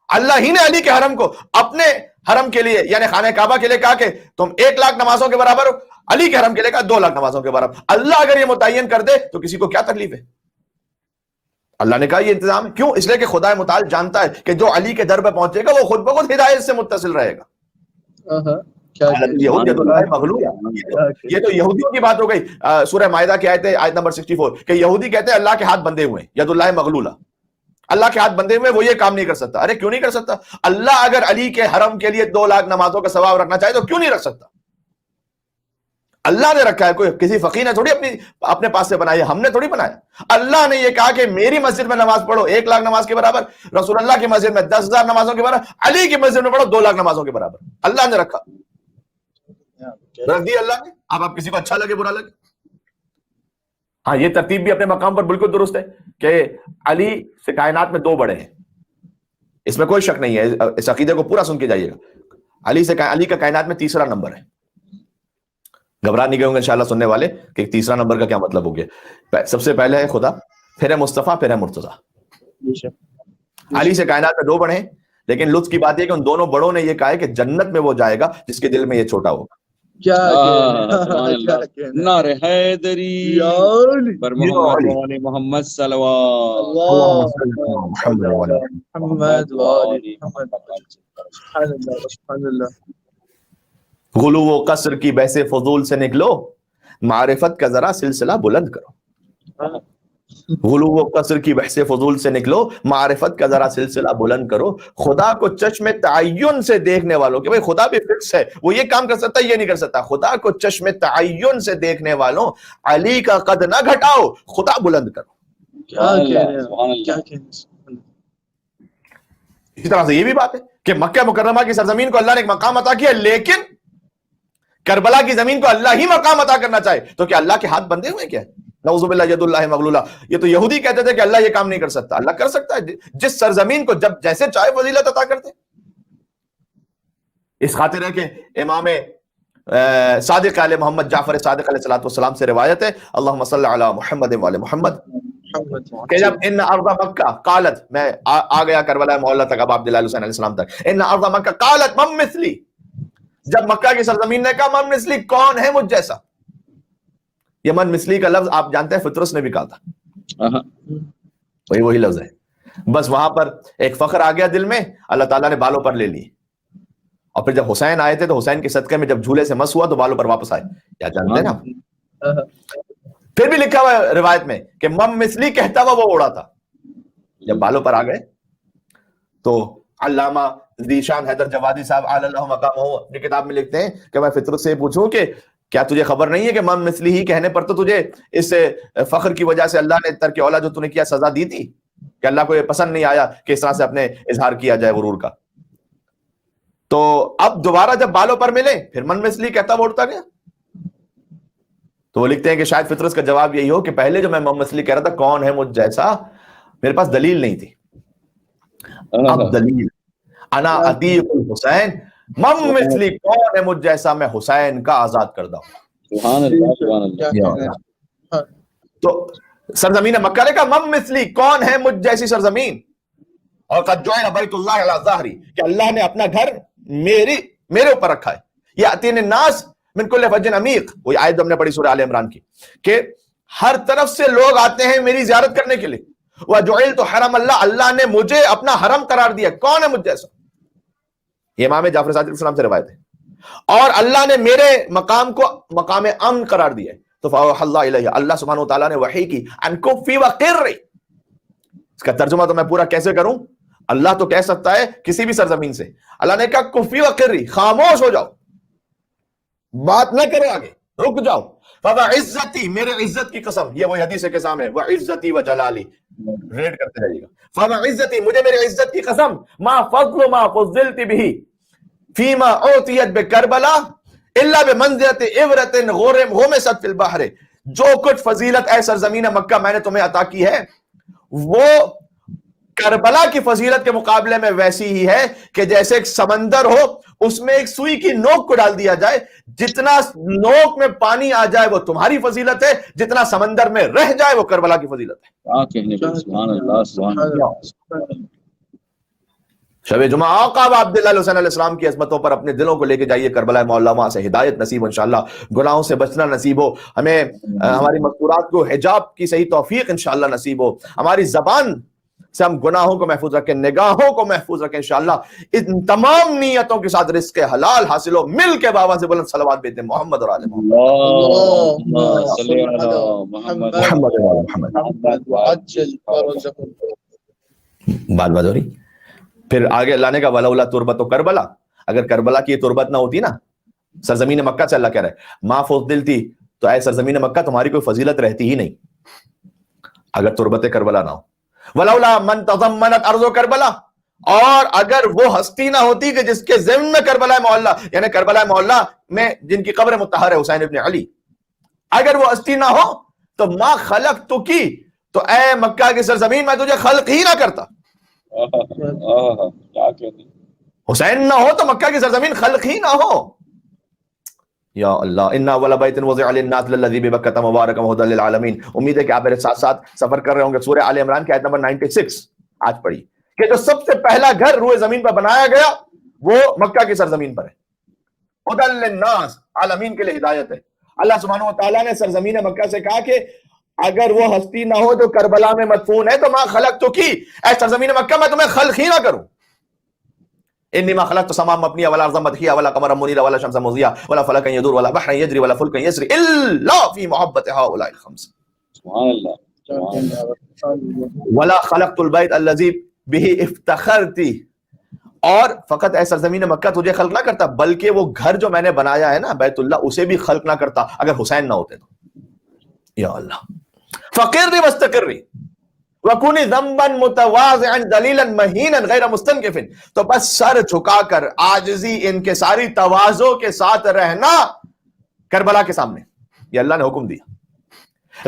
اللہ ہی نے علی کے حرم کو اپنے حرم کے لیے یعنی خانہ کعبہ کے لیے کہا کہ تم 1,00,000 نمازوں کے برابر ہو، علی کے حرم کے لیے کہا 2,00,000 نمازوں کے برابر۔ اللہ اگر یہ متعین کر دے تو کسی کو کیا تکلیف ہے؟ اللہ نے کہا یہ انتظام ہے۔ کیوں؟ اس لیے کہ خدا متعال جانتا ہے کہ جو علی کے در پہ پہنچے گا وہ خود بخود ہدایت سے متصل رہے گا۔ یہ تو یہودیوں کی بات ہو گئی۔ سورہ مائدہ کی آیت نمبر 64 کہ یہودی کہتے ہیں اللہ کے ہاتھ بندھے ہوئے ہیں، ید اللہ مغلولہ، اللہ کے ہاتھ بندھے ہوئے، وہ یہ کام نہیں کر سکتا۔ ارے کیوں نہیں کر سکتا؟ اللہ اگر علی کے حرم کے لیے 2,00,000 نمازوں کا ثواب رکھنا چاہے تو کیوں نہیں رکھ سکتا؟ اللہ نے رکھا ہے، کوئی کسی فقیر نے تھوڑی اپنے پاس سے بنایا، ہم نے تھوڑی بنایا۔ اللہ نے یہ کہا کہ میری مسجد میں نماز پڑھو 1,00,000 نماز کے برابر، رسول اللہ کی مسجد میں 10,000 نمازوں کے برابر، علی کی مسجد میں پڑھو 2,00,000 نمازوں کے برابر۔ اللہ نے رکھا، رکھ دی اللہ نے۔ اب آپ کسی کو اچھا لگے برا لگے، ہاں یہ ترتیب بھی اپنے مقام پر بالکل درست ہے کہ علی سے کائنات میں 2 بڑے ہیں، اس میں کوئی شک نہیں ہے، اس عقیدے کو پورا سن کے جائیے گا۔ علی کا کائنات میں 3را نمبر ہے۔ گھبرا نہیں گئے ہوں گے انشاءاللہ سننے والے کہ 3را نمبر کا کیا مطلب ہو گیا۔ سب سے پہلے ہے خدا، پھر ہے مصطفیٰ، پھر ہے مرتضیٰ۔ علی سے کائنات میں 2 بڑے ہیں، لیکن لطف کی بات یہ کہ ان دونوں بڑوں نے یہ کہا ہے کہ جنت میں وہ جائے گا جس کے دل میں یہ چھوٹا ہوگا۔ نعرہ حیدری بر محمد و آل محمد صلوات۔ غلو و قصر کی بحث فضول سے نکلو، معرفت کا ذرا سلسلہ بلند کرو۔ غلو و قصر کی بحث فضول سے نکلو، معرفت کا ذرا سلسلہ بلند کرو۔ خدا کو چشم تعین سے دیکھنے والوں کہ بھئی خدا بھی فکس ہے، وہ یہ کام کر سکتا ہے، یہ نہیں کر سکتا۔ خدا کو چشم تعین سے دیکھنے والوں علی کا قد نہ گھٹاؤ، خدا بلند کرو۔ اسی طرح سے یہ بھی بات ہے کہ مکہ مکرمہ کی سرزمین کو اللہ نے ایک مقام عطا کیا، لیکن کربلا کی زمین کو اللہ ہی مقام عطا کرنا چاہے تو کیا اللہ کے ہاتھ بندھے ہوئے کیا؟ نعوذ باللہ ید اللہ مغلولہ۔ یہ تو یہودی کہتے تھے کہ اللہ یہ کام نہیں کر سکتا، اللہ کر سکتا ہے، جس سرزمین کو جب جیسے چاہے فضیلت عطا کرتے۔ اس خاطر ہے کہ امام صادق علیہ محمد جعفر صادق علیہ السلام سے روایت ہے، اللہم صلی علی محمد و علی محمد، کہ جب ان ارض مکہ قالت، میں آ گیا کربلا معلی تک، اب عبداللہ حسین علیہ السلام تک، ان ارض مکہ قالت من مثلی، جب مکہ کی سرزمین نے کہا من مثلی، کون ہے مجھ جیسا۔ یہ من مثلی کا لفظ آپ جانتے ہیں فطرس نے بھی کہا تھا، وہی لفظ ہے، بس وہاں پر ایک فخر آ گیا دل میں، اللہ تعالیٰ نے بالوں پر لے لی، اور پھر جب حسین آئے تھے تو حسین کے صدقے میں جب جھولے سے مس ہوا تو بالوں پر واپس آئے، کیا جانتے ہیں نا۔ پھر بھی لکھا ہوا ہے روایت میں کہ من مثلی کہتا ہوا وہ اڑا تھا، جب بالوں پر آ گئے تو علامہ ذیشان حیدر جوادی صاحب اعلی اللہ مقامہ اپنی کتاب میں لکھتے ہیں کہ میں فطرت سے پوچھوں کہ کیا تجھے خبر نہیں ہے کہ من مثلی ہی کہنے پر تو تجھے اس فخر کی وجہ سے اللہ نے ترک اولا جو تو نے کیا سزا دی تھی، کہ اللہ کو یہ پسند نہیں آیا کہ اس طرح سے اپنے اظہار کیا جائے غرور کا۔ تو اب دوبارہ جب بالوں پر ملے پھر من مثلی کہتا وہ اڑتا گیا۔ تو وہ لکھتے ہیں کہ شاید فطرت کا جواب یہی ہو کہ پہلے جو میں من مثلی کہہ رہا تھا کون ہے مجھ جیسا، میرے پاس دلیل نہیں تھی، اب دلیل، انا عتیق الحسین، من مثلی کون ہے مجھ جیسا، میں حسین کا آزاد کردہ ہوں۔ سبحان اللہ سبحان اللہ۔ تو سرزمین مکہ نے کہا من مثلی کون ہے مجھ جیسی سرزمین، اور قد جعل بیت اللہ علی ظہری، کہ اللہ نے اپنا گھر میرے اوپر رکھا ہے، یاتین الناس من کل فج عمیق، وہی آیت ہم نے پڑھی سورہ آل عمران کی، کہ ہر طرف سے لوگ آتے ہیں میری زیارت کرنے کے لیے، وجعلت حرم اللہ، اللہ نے مجھے اپنا حرم قرار دیا، کون ہے مجھ جیسا، یہ امام جعفر صادق السلام سے روایت ہے، اور اللہ نے میرے مقام کو مقام امن قرار دیا ہے، تو فاوحى اللہ الیہ، اللہ سبحانہ وتعالیٰ نے وحی کی، ان کفی وقری، اس کا ترجمہ تو میں پورا کیسے کروں، اللہ تو کہہ سکتا ہے کسی بھی سرزمین سے، اللہ نے کہا کفی وقری، خاموش ہو جاؤ، بات نہ کرے آگے، رک جاؤ. فَوَعِزَّتِي، میرے عزت کی قسم، یہ وہی حدیث کے سامنے وَعِزَّتِي وَجَلَالِي، ریڈ کرتے رہیے گا. فَوَعِزَّتِي، مجھے میرے عزت کی قسم، مَا فَضْلُ مَا فُضِّلْتِ بِهِ فِيمَا أُعْطِيَتْ بِكَرْبَلَا إِلَّا بِمَنزِلَةِ إِبْرَةٍ غُرِمْ فِي الْبَحْرِ. جو کچھ فضیلت اے سرزمین مکہ میں نے تمہیں عطا کی ہے وہ کربلا کی فضیلت کے مقابلے میں ویسی ہی ہے کہ جیسے ایک سمندر ہو، اس میں ایک سوئی کی نوک کو ڈال دیا جائے، جتنا نوک میں پانی آ جائے وہ تمہاری فضیلت ہے، جتنا سمندر میں رہ جائے وہ کربلا کی فضیلت ہے. کیا کہنے کو، سبحان اللہ سبحان اللہ. شب جمعہ آقا و عبداللہ علیہ حسین علیہ السلام کی عظمتوں پر اپنے دلوں کو لے کے جائیے کربلا مولا، وہاں سے ہدایت نصیب ہو انشاءاللہ، گناہوں سے بچنا نصیب ہو ہمیں، ہماری مذکورات کو حجاب کی صحیح توفیق انشاءاللہ نصیب ہو، ہماری زبان سے ہم گناہوں کو محفوظ رکھیں، نگاہوں کو محفوظ رکھیں انشاءاللہ، ان تمام نیتوں کے ساتھ رزق حلال حاصل ہو. مل کے بابا سے بلند صلوات بھیجتے ہیں محمد اور آل محمد. اللہم صلی علی محمد محمد اور آل محمد. وعجل فرجهم. بات ہو رہی. پھر آگے اللہ نے کہا ولولا تربت کربلا، اگر کربلا کی تربت نہ ہوتی نا، سرزمین مکہ سے اللہ کہہ رہا ہے ما فضلتی، تو اے سرزمین مکہ تمہاری کوئی فضیلت رہتی ہی نہیں اگر تربت کربلا نہ ہو. ولولا من تضمنت ارض کربلا، اور اگر وہ ہستی نہ ہوتی کہ جس کے ضمن میں کربلا معلّہ، یعنی کربلا معلّہ میں جن کی قبر مطہر ہے حسین ابن علی، اگر وہ ہستی نہ ہو تو ما خلق تو کی، تو اے مکہ کی سرزمین میں تجھے خلق ہی نہ کرتا. کیا کہتے ہیں، حسین نہ ہو تو مکہ کی سرزمین خلق ہی نہ ہو. یا اللہ، ان اول بیت وضع للناس للذی ببکۃ مبارکا وہدی للعالمین. امید ہے کہ آپ میرے ساتھ ساتھ سفر کر رہے ہوں گے. سورہ آل عمران کی آیت نمبر 96 آج پڑھی کہ جو سب سے پہلا گھر روئے زمین پر بنایا گیا وہ مکہ کی سرزمین پر ہے. ہدی للناس، عالمین کے لیے ہدایت ہے. اللہ سبحانہ و تعالیٰ نے سرزمین مکہ سے کہا کہ اگر وہ ہستی نہ ہو جو کربلا میں مدفون ہے تو ما خلق تو کی، اے سرزمین مکہ میں تمہیں خلق ہی نہ کروں. انی ما خلقت السماء مبنیہ ولا ارضا مدحیہ ولا قمرا منیرا ولا شمسا مضیہ ولا فلکا یدور ولا بحرا یجری ولا فلکا یسری الا فی محبت هؤلاء الخمس. سبحان اللہ سبحان اللہ. ولا خلقت البیت الذی به افتخرتی، اور فقط اے سرزمین مکہ تجھے خلق نہ کرتا بلکہ وہ گھر جو میں نے بنایا ہے نا بیت اللہ اسے بھی خلق نہ کرتا اگر حسین نہ ہوتے تو. یا اللہ، فقرنی واستقرنی وَكُونِ ذَنْبًا مُتَوَاضِعًا دَلِيلًا مَهِينًا غَيْرَ مُسْتَنْكِفٍ. تو بس سر جھکا کر عاجزی انکساری تواضع کے ساتھ رہنا کربلا کے سامنے، یہ اللہ نے حکم دیا.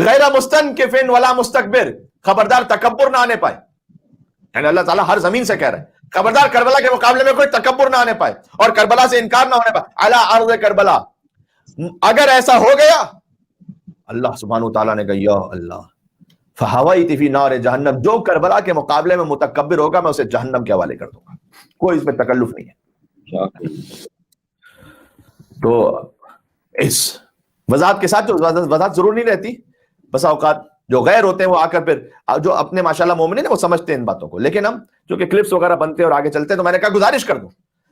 غیر مستنکف ولا مستکبر، خبردار تکبر نہ آنے پائے. یعنی اللہ تعالیٰ ہر زمین سے کہہ رہا ہے خبردار کربلا کے مقابلے میں کوئی تکبر نہ آنے پائے اور کربلا سے انکار نہ ہونے پائے. علی ارض کربلا، اگر ایسا ہو گیا اللہ سبحانہ وتعالیٰ نے کہا یا اللہ فہویت فی نار جہنم، جو کربلا کے مقابلے میں متکبر ہوگا میں اسے جہنم کے حوالے کر دوں گا. کوئی اس میں تکلف نہیں ہے. تو اس وضاحت کے ساتھ جو وضاحت ضرور نہیں رہتی، بس اوقات جو غیر ہوتے ہیں وہ آ کر پھر جو اپنے ماشاءاللہ مومنین ہیں وہ سمجھتے ہیں ان باتوں کو، لیکن ہم جو کہ کلپس وغیرہ بنتے ہیں اور آگے چلتے ہیں تو میں نے کہا گزارش کر دوں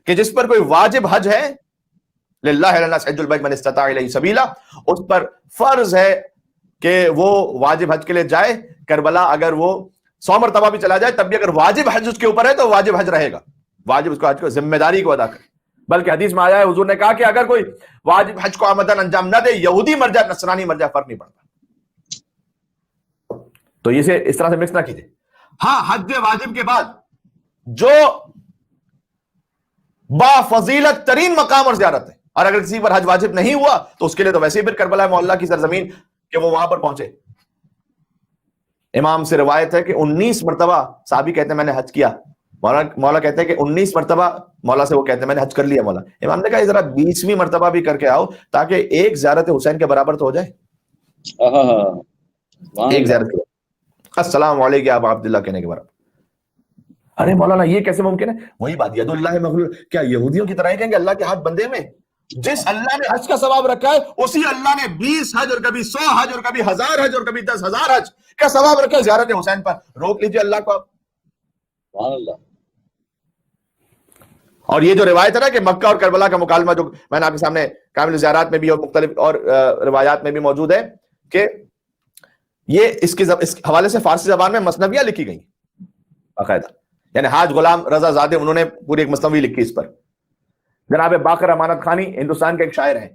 کہ جس پر کوئی واجب حج ہے، للہ علی الناس حج البیت من استطاع الیہ سبیلا، اس پر فرض ہے کہ وہ واجب حج کے لیے جائے. کربلا اگر وہ 100 مرتبہ بھی چلا جائے تب بھی اگر واجب حج اس کے اوپر ہے تو واجب حج رہے گا، واجب اس کو حج کو ذمہ داری کو ادا کرے. بلکہ حدیث میں آیا ہے حضور نے کہا کہ اگر کوئی واجب حج کو آمدن انجام نہ دے، یہودی مر جائے نصرانی مر جائے فرق نہیں پڑتا. تو اسے اس طرح سے مکس نہ کیجیے. ہاں، حج واجب کے بعد جو با فضیلت ترین مقام اور زیارت ہے، اور اگر کسی پر حج واجب نہیں ہوا تو اس کے لیے تو ویسے ہی پھر کربلا معلّہ کی سرزمین کہ وہ وہاں پر پہنچے. امام سے روایت ہے کہ 19 مرتبہ صحابی کہتے ہیں میں نے حج کیا، مولا کہتے ہیں کہ 19 مرتبہ مولا سے وہ کہتے ہیں میں نے حج کر لیا. مولا امام نے کہا ذرا 20ویں مرتبہ بھی کر کے آؤ تاکہ ایک زیارت حسین کے برابر تو ہو جائے. ایک زیارت السلام علیکم ابا عبداللہ کہنے کے برابر. ارے مولانا یہ کیسے ممکن ہے؟ وہی بات، ید اللہ مغلول، کیا یہودیوں کی طرح ہی کہیں گے اللہ کے ہاتھ بندے میں؟ جس اللہ نے حج کا ثواب رکھا ہے اسی اللہ نے 20 حج اور کبھی 100 حج اور کبھی 1000 حج اور کبھی 10,000 حج کا ثواب رکھا ہے زیارت حسین پر. روک لیجئے اللہ کو. اور یہ جو روایت ہے نا کہ مکہ اور کربلا کا مکالمہ جو میں نے آپ کے سامنے کامل زیارات میں بھی اور مختلف اور روایات میں بھی موجود ہے کہ یہ اس کے حوالے سے فارسی زبان میں مثنویاں لکھی گئی باقاعدہ. یعنی حاج غلام رضا زادے انہوں نے پوری ایک مثنوی لکھی اس پر. جناب باقر امانت خانی ہندوستان کے ایک شاعر ہیں،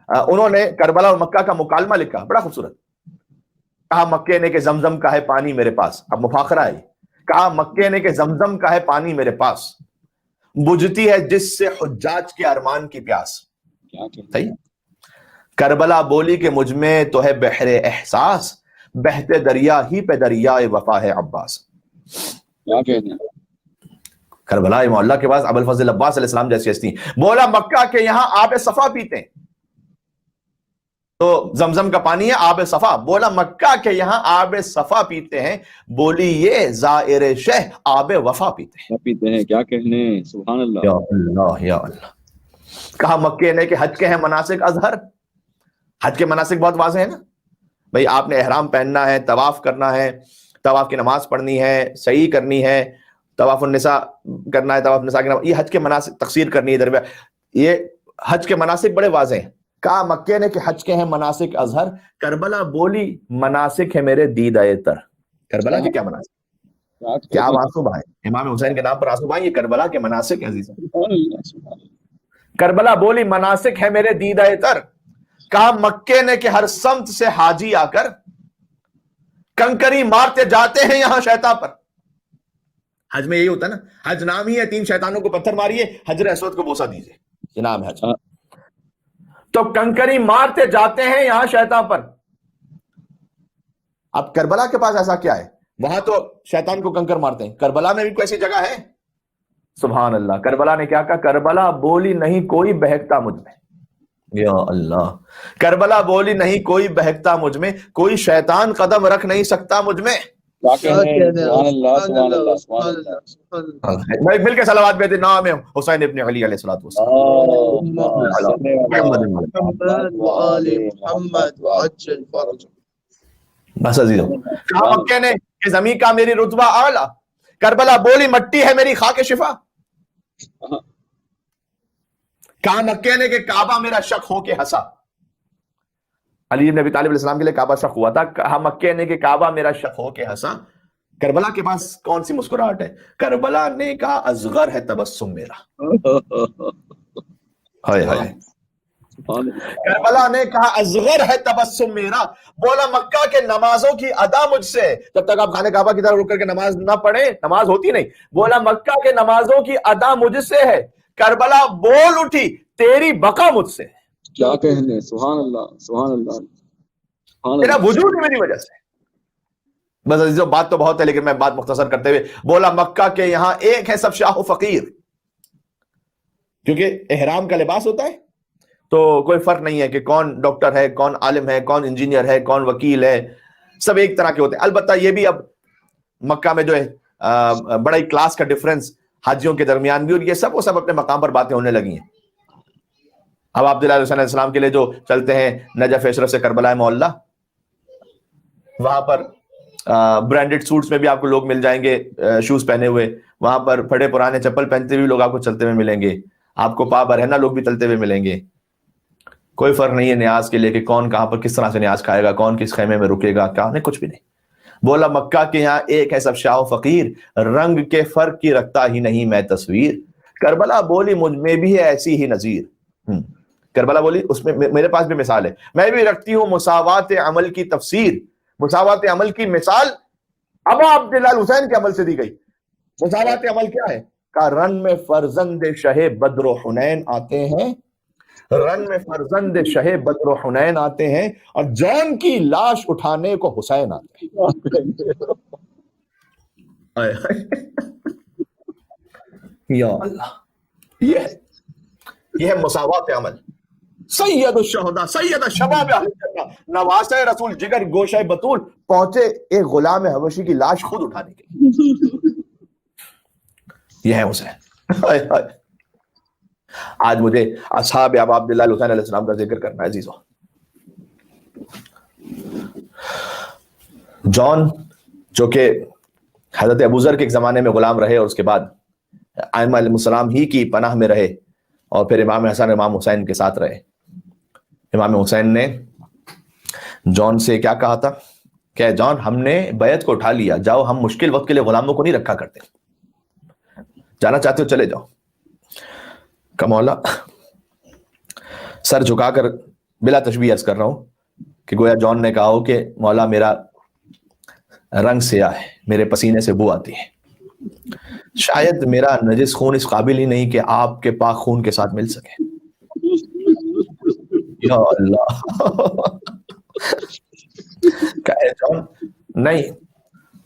انہوں نے کربلا اور مکہ کا مکالمہ لکھا، بڑا خوبصورت. کہا مکے نے کہ زمزم کا ہے پانی میرے پاس، اب مفاخرہ ہے. کہا مکے نے کہ زمزم کا ہے پانی میرے پاس، بجھتی ہے جس سے حجاج کے ارمان کی پیاس. صحیح. کربلا بولی کہ مجھ میں تو ہے بحر احساس، بہتے دریا ہی پہ دریائے وفا ہے عباس. کیا کہتے ہیں کربلا مولا کے پاس ابو الفضل عباس علیہ السلام جیسی ہستی. بولا مکہ کے یہاں آب صفا پیتے ہیں، تو زمزم کا پانی ہے آب صفا. بولا مکہ کے یہاں آب صفا پیتے ہیں، بولی یہ زائر شہ آب وفا پیتے ہیں. پیتے ہیں، کیا کہنے، سبحان اللہ. یا اللہ یا اللہ. کہا مکے نے کہ حج کے ہیں مناسک اظہر. حج کے مناسک بہت واضح ہے نا بھائی، آپ نے احرام پہننا ہے، طواف کرنا ہے، طواف کی نماز پڑھنی ہے، صحیح کرنی ہے، طواف النساء کرنا ہے، طواف النساء کی نماز، یہ حج کے مناسک، تقصیر کرنی ہے درمیان، یہ حج کے مناسک بڑے واضح ہیں. کہا مکے نے کہ حج کے ہیں مناسک اظہر، کربلا بولی مناسک ہے میرے دیدہ تر. کربلا کے کیا مناسک، کیا آنسو بہائے امام حسین کے نام پر آنسو بہائے، یہ کربلا کے مناسک ہیں عزیز. کربلا بولی مناسک ہے میرے دیدہ تر. کہا مکے نے کہ ہر سمت سے حاجی آ کر کنکری مارتے جاتے ہیں یہاں شیطان پر. حج میں یہی ہوتا ہے نا، حج نام ہی ہے، 3 شیطانوں کو پتھر ماریے، حجر اسود کو بوسہ دیجیے، یہ نام ہے حج. تو کنکری مارتے جاتے ہیں یہاں شیطان پر. اب کربلا کے پاس ایسا کیا ہے؟ وہاں تو شیطان کو کنکر مارتے ہیں، کربلا میں بھی کوئی ایسی جگہ ہے؟ سبحان اللہ. کربلا نے کیا کہا؟ کربلا بولی نہیں کوئی بہکتا مجھ میں. یا اللہ. کربلا بولی نہیں کوئی بہکتا مجھ میں، کوئی شیطان قدم رکھ نہیں سکتا مجھ میں. مل کے صلوات بیتے نام حسین ابن علی علیہ الصلوۃ والسلام. بس عزیزوں، کہا مکے نے کہ زمین کا میری رتبہ اعلیٰ، کربلا بولی مٹی ہے میری خاک شفا. کہا مکے نے کہ کعبہ میرا شک ہو کے ہنسا. علی بن ابی طالب علیہ السلام کے لیے کعبہ شک ہوا تھا. کہا مکے نے کہ کعبہ میرا شک ہو کے ہنسا. کربلا کے پاس کون سی مسکراہٹ ہے؟ کربلا نے کہا اصغر ہے تبسم میرا. ہائے ہائے. کربلا نے کہا اصغر ہے تبسم میرا. بولا مکہ کے نمازوں کی ادا مجھ سے، جب تک آپ خانہ کعبہ کی طرف رک کر کے نماز نہ پڑھیں نماز ہوتی نہیں. بولا مکہ کے نمازوں کی ادا مجھ سے ہے، کربلا بول اٹھی تیری بقا مجھ سے. کیا کہنے، سبحان اللہ سبحان اللہ. تیرا وجود ہی میری وجہ سے. بس عزیزو بات تو بہت ہے لیکن میں بات مختصر کرتے ہوئے بولا مکہ کے یہاں ایک ہے سب شاہ و فقیر. کیونکہ احرام کا لباس ہوتا ہے تو کوئی فرق نہیں ہے کہ کون ڈاکٹر ہے، کون عالم ہے، کون انجینئر ہے، کون وکیل ہے، سب ایک طرح کے ہوتے ہیں. البتہ یہ بھی اب مکہ میں جو ہے بڑا ہی کلاس کا ڈفرنس حاجیوں کے درمیان بھی، اور یہ سب وہ سب اپنے مقام پر باتیں ہونے لگی ہیں. اب عبداللہ علیہ السلام کے لیے جو چلتے ہیں نجف اشرف سے کربلا معلّہ، وہاں پر برانڈڈ سوٹس میں بھی آپ کو لوگ مل جائیں گے شوز پہنے ہوئے، وہاں پر پھڑے پرانے چپل پہنتے ہوئے لوگ آپ کو چلتے ہوئے ملیں گے، آپ کو پا برہنہ لوگ بھی چلتے ہوئے ملیں گے. کوئی فرق نہیں ہے نیاز کے لیے کہ کون کہاں پر کس طرح سے نیاز کھائے گا، کون کس خیمے میں رکے گا، کیا نہیں، کچھ بھی نہیں. بولا مکہ کے یہاں ایک ہے سب شاہ و فقیر، رنگ کے فرق کی رکھتا ہی نہیں میں تصویر. کربلا بولی مجھ میں بھی ہے ایسی ہی نظیر. کربلا بولی اس میں میرے پاس بھی مثال ہے، میں بھی رکھتی ہوں مساوات عمل کی تفسیر. مساوات عمل کی مثال ابا عبداللہ حسین کے عمل سے دی گئی. مساوات عمل کیا ہے؟ کہ رن میں فرزند شہ بدر و حنین آتے ہیں، رن میں فرزند شہ بدر و حنین آتے ہیں، اور جون کی لاش اٹھانے کو حسین آتے ہیں. یا اللہ، یہ ہے مساوات عمل. سید الشہداء سید الشباب اہل جنہ، نواسہ رسول جگر گوشہ بطول پہنچے ایک غلام حبشی کی لاش خود اٹھانے کے. یہ ہے حسین. آج مجھے اصحاب ابا عبداللہ حسین علیہ السلام کا ذکر کرنا ہے عزیزو. جان جو کہ حضرت ابوذر کے ایک زمانے میں غلام رہے اور اس کے بعد ائمہ علیہ السلام ہی کی پناہ میں رہے اور پھر امام حسن امام حسین کے ساتھ رہے. امام حسین نے جان سے کیا کہا تھا کہ جان ہم نے بیعت کو اٹھا لیا، جاؤ، ہم مشکل وقت کے لیے غلاموں کو نہیں رکھا کرتے، جانا چاہتے ہو چلے جاؤ. کہ مولا سر جھکا کر بلا تشبیہ عرض کر رہا ہوں کہ گویا جان نے کہا ہو کہ مولا میرا رنگ سیاہ ہے، میرے پسینے سے بو آتی ہے، شاید میرا نجس خون اس قابل ہی نہیں کہ آپ کے پاک خون کے ساتھ مل سکے. یا اللہ کہے جان نہیں،